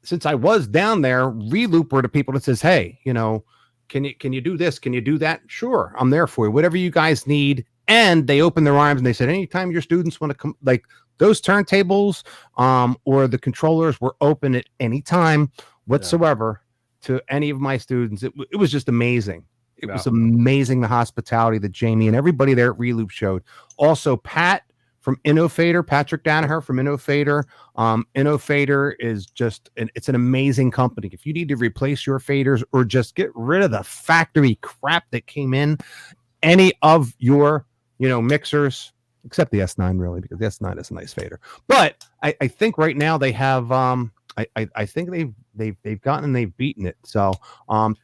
since I was down there, Reloop were the people that says, hey, you know, can you do this? Can you do that? Sure, I'm there for you. Whatever you guys need. And they opened their arms and they said, anytime your students want to come, like those turntables or the controllers were open at any time whatsoever to any of my students. It was just amazing. It was amazing, the hospitality that Jamie and everybody there at Reloop showed. Also, Pat from Innofader, Patrick Danaher from Innofader. Innofader is just, it's an amazing company. If you need to replace your faders or just get rid of the factory crap that came in, any of your, you know, mixers, except the S9 really, because the S9 is a nice fader. But I think right now they have, I think they've gotten and they've beaten it. So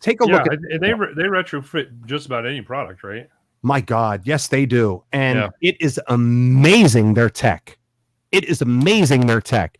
take a look at they retrofit just about any product, right? My God, yes, they do. And it is amazing, their tech. It is amazing, their tech.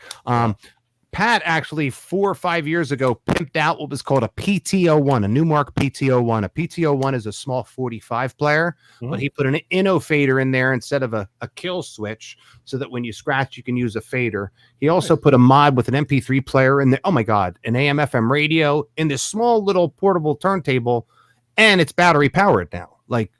Pat actually 4 or 5 years ago pimped out what was called a PTO1, a Newmark PTO1. A PTO1 is a small 45 player, but he put an Inno fader in there instead of a kill switch so that when you scratch, you can use a fader. He also put a mod with an MP3 player in there. Oh my God, an AM FM radio in this small little portable turntable, and it's battery powered now. Like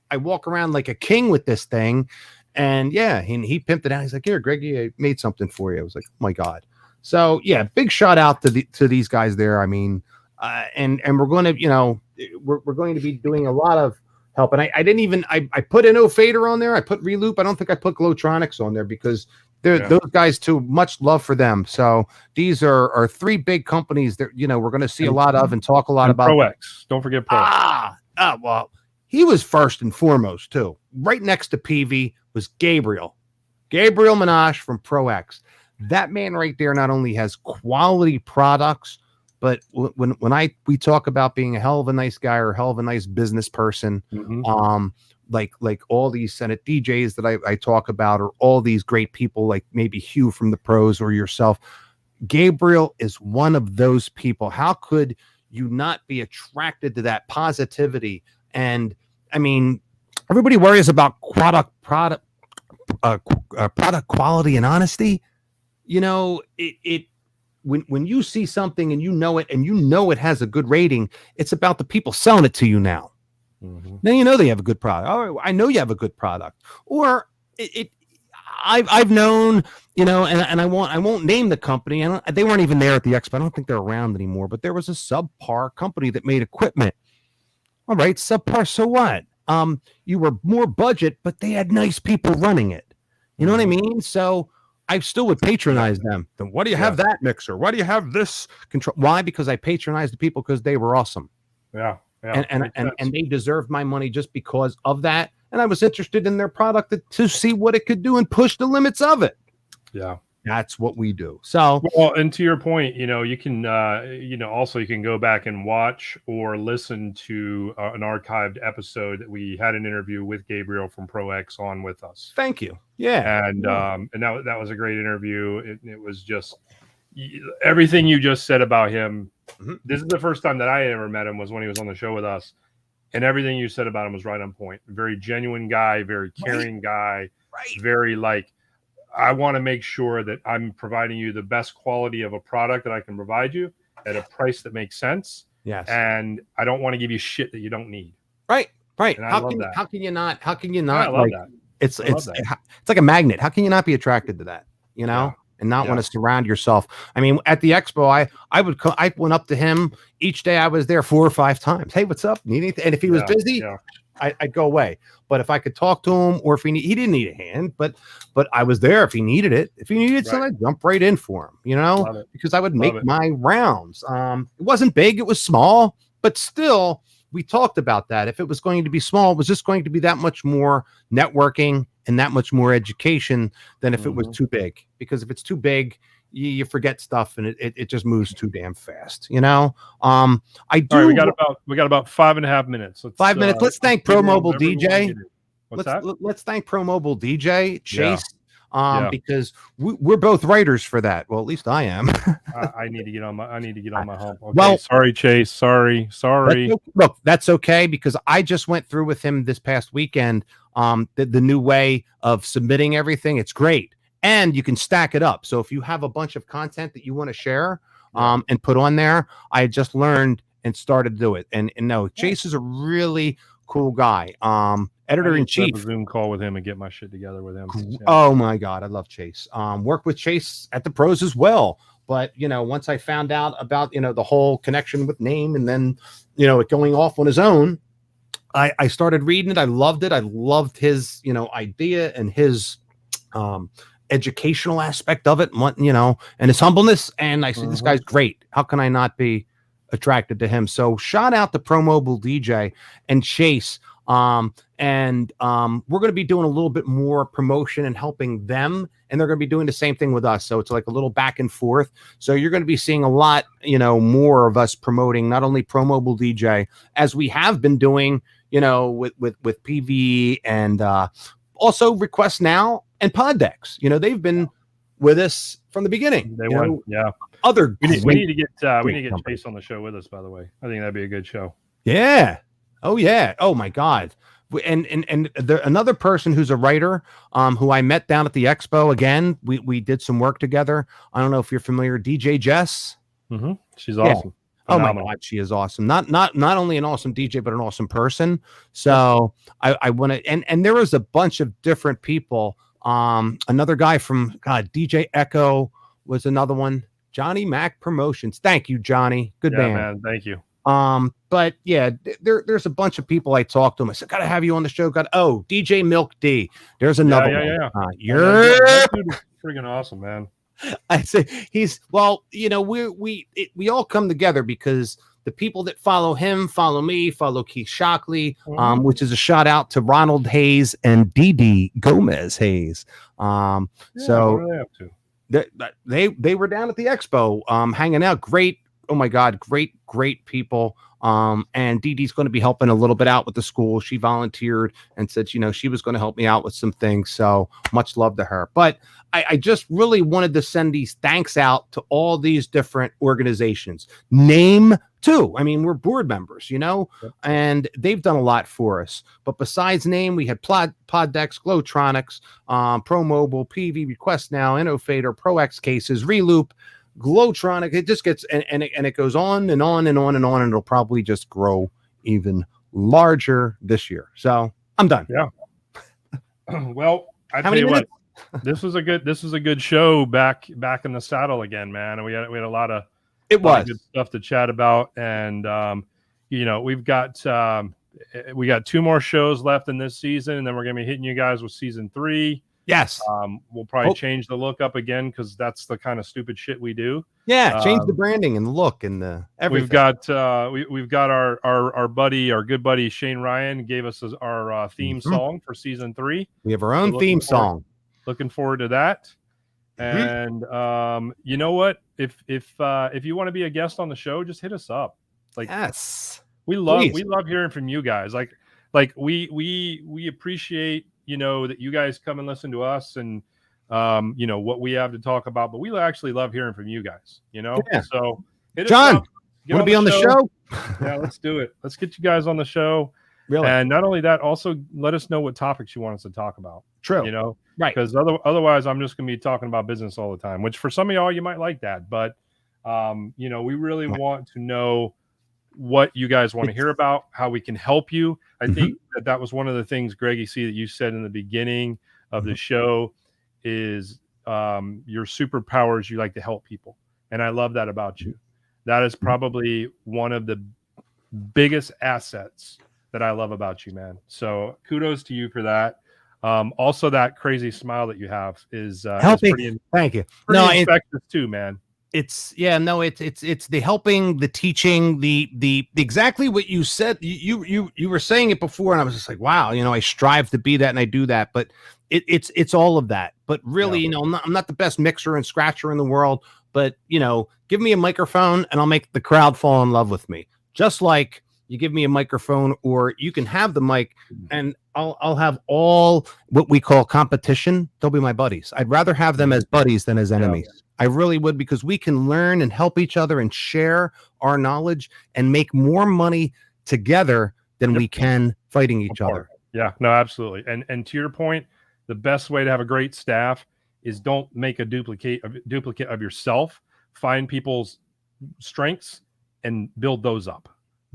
I walk around like a king with this thing, and he pimped it out. He's like, here, Greggy, I made something for you. I was like, oh my God. So yeah, big shout out to these guys there. I mean, and we're going to, you know, we're going to be doing a lot of help. And I didn't even, I put Inno fader on there. I put Reloop. I don't think I put Glowtronics on there because those guys too, much love for them. So these are 3 big companies that, you know, we're going to see a lot of and talk a lot about. ProX. Don't forget ProX. Well, he was first and foremost too. Right next to Peavy was Gabriel Menage from ProX. That man right there not only has quality products, but when we talk about being a hell of a nice guy or a hell of a nice business person, like all these Senate DJs that I talk about, or all these great people like maybe Hugh from the Pros or yourself, Gabriel is one of those people. How could you not be attracted to that positivity? And I mean, everybody worries about product quality and honesty. You know, when you see something and you know it has a good rating, it's about the people selling it to you now. Now you know they have a good product. Oh, I know you have a good product. Or I've known, you know, and I won't name the company. They weren't even there at the expo. I don't think they're around anymore. But there was a subpar company that made equipment. All right, subpar. So what? You were more budget, but they had nice people running it. You know what I mean? So I still would patronize them. Then why do you have that mixer? Why do you have this control? Why? Because I patronized the people because they were awesome. And they deserved my money just because of that. And I was interested in their product to see what it could do and push the limits of it. Yeah. That's what we do. So, well, and to your point, you know, you can, also you can go back and watch or listen to an archived episode that we had an interview with Gabriel from ProX on with us. Thank you. Yeah. And that was a great interview. It was just everything you just said about him. This is the first time that I ever met him was when he was on the show with us. And everything you said about him was right on point. Very genuine guy, very caring guy, very like, I want to make sure that I'm providing you the best quality of a product that I can provide you at a price that makes sense. Yes. And I don't want to give you shit that you don't need. Right. And how can you not I love that. It's like a magnet. How can you not be attracted to that? You know, and not want to surround yourself. I mean, at the expo, I went up to him each day. I was there 4 or 5 times. Hey, what's up? Need anything? And if he was busy, I'd go away. But if I could talk to him, or if he didn't need a hand, but I was there if he needed it. If he needed something, I'd jump right in for him, you know, because I would make my rounds. It wasn't big, it was small, but still, we talked about that. If it was going to be small, it was just going to be that much more networking and that much more education than if it was too big. Because if it's too big, you forget stuff and it just moves too damn fast, you know. I do. All right, we got about 5.5 minutes. 5 minutes. Let's thank Pro Mobile DJ. Let's thank Pro Mobile DJ Chase. Because we're both writers for that. Well, at least I am. I need to get on my hump. Okay, well, sorry, Chase. Sorry. Look, that's okay because I just went through with him this past weekend. The new way of submitting everything. It's great. and you can stack it up. So if you have a bunch of content that you want to share and put on there, I just learned and started to do it. And no, Chase is a really cool guy. Editor in chief. A Zoom call with him and get my shit together with him. Oh my God, I love Chase. Work with Chase at the pros as well. But once I found out about the whole connection with Name, and then it going off on his own, I started reading it. I loved it. I loved his idea and his educational aspect of it, and his humbleness. And I said, this guy's great. How can I not be attracted to him? So shout out to Pro Mobile DJ and Chase. We're going to be doing a little bit more promotion and helping them, and they're going to be doing the same thing with us. So it's like a little back and forth. So you're going to be seeing a lot, more of us promoting not only Pro Mobile DJ as we have been doing, with Peavy and also RequestNow and Poddex. They've been with us from the beginning. They were, Other we need to get Chase on the show with us. By the way, I think that'd be a good show. Yeah. Oh yeah. Oh my God. And another person who's a writer, who I met down at the expo. Again, we did some work together. I don't know if you're familiar, DJ Jess. She's awesome. Yeah. Oh my God, she is awesome. Not only an awesome DJ, but an awesome person. So I want to, and there was a bunch of different people. Another guy from DJ Expo was another one. Johnny Mac Promotions. Thank you, Johnny. Good man. Thank you. But yeah, there's a bunch of people I talked to them. I said, gotta have you on the show. DJ Milk D. There's another one. Yeah. You're freaking awesome, man. I say we all come together because the people that follow him follow me, follow Keith Shockley, which is a shout out to Ronald Hayes and Dee Gomez Hayes. So what are they up to? They were down at the expo, hanging out. Great. Oh my God, great people. And Dee Dee's going to be helping a little bit out with the school. She volunteered and said, she was going to help me out with some things. So much love to her. But I just really wanted to send these thanks out to all these different organizations. Name too. I mean, we're board members, and they've done a lot for us. But besides Name, we had Poddex, Glowtronics, Pro Mobile, Peavy, RequestNow, Innofader, ProX cases, Reloop, Glowtronic. It just gets and it goes on and on and on and on, and it'll probably just grow even larger this year. So I'm done. Yeah. Well, I tell you what, this was a good show back in the saddle again, man. And we had a lot of good stuff to chat about, and we've got 2 more shows left in this season, and then we're gonna be hitting you guys with season 3. Yes. We'll probably change the look up again because that's the kind of stupid shit we do. Yeah, change the branding and the look and the everything. We've got our good buddy Shane Ryan gave us our theme song for season 3. We have our own theme song. Looking forward to that. And you know what? If you want to be a guest on the show, just hit us up. Yes. We love hearing from you guys. Like we appreciate that you guys come and listen to us and what we have to talk about, but we actually love hearing from you guys, So John, want to be on the show? Yeah, let's do it. Let's get you guys on the show. Really? And not only that, also let us know what topics you want us to talk about. True. Right. Because otherwise I'm just going to be talking about business all the time, which for some of y'all, you might like that. But, we really want to know what you guys want to hear about, how we can help you. I think that was one of the things, Greggy C, that you said in the beginning of the show is your superpowers. You like to help people. And I love that about you. That is probably one of the biggest assets that I love about you, man. So kudos to you for that. Also, that crazy smile that you have is pretty, thank you. Pretty infectious too, man. It's the helping, the teaching, the exactly what you said. You were saying it before, and I was just like, wow, I strive to be that and I do that, but it's all of that. But really, I'm not the best mixer and scratcher in the world, but give me a microphone and I'll make the crowd fall in love with me. Just like you give me a microphone, or you can have the mic and I'll have all what we call competition. They'll be my buddies. I'd rather have them as buddies than as enemies. Yeah. I really would, because we can learn and help each other and share our knowledge and make more money together than we can fighting each other. Yeah, no, absolutely. And to your point, the best way to have a great staff is don't make a duplicate of yourself. Find people's strengths and build those up.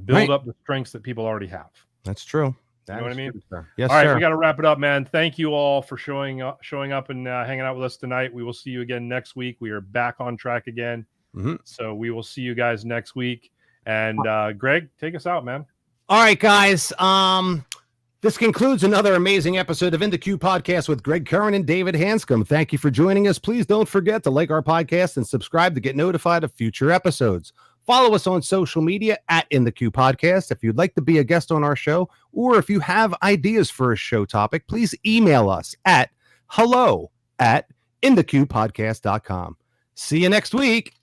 Build up the strengths that people already have. That's true. You know what I mean? True, sir. Yes, all right, sir. we got to wrap it up, man. Thank you all for showing up and hanging out with us tonight. We will see you again next week. We are back on track again. So we will see you guys next week. And Greg, take us out, man. All right, guys. This concludes another amazing episode of In the Queue podcast with Greg Curran and David Hanscom. Thank you for joining us. Please don't forget to like our podcast and subscribe to get notified of future episodes. Follow us on social media at In the Queue Podcast. If you'd like to be a guest on our show, or if you have ideas for a show topic, please email us at hello@inthequeuepodcast.com. See you next week.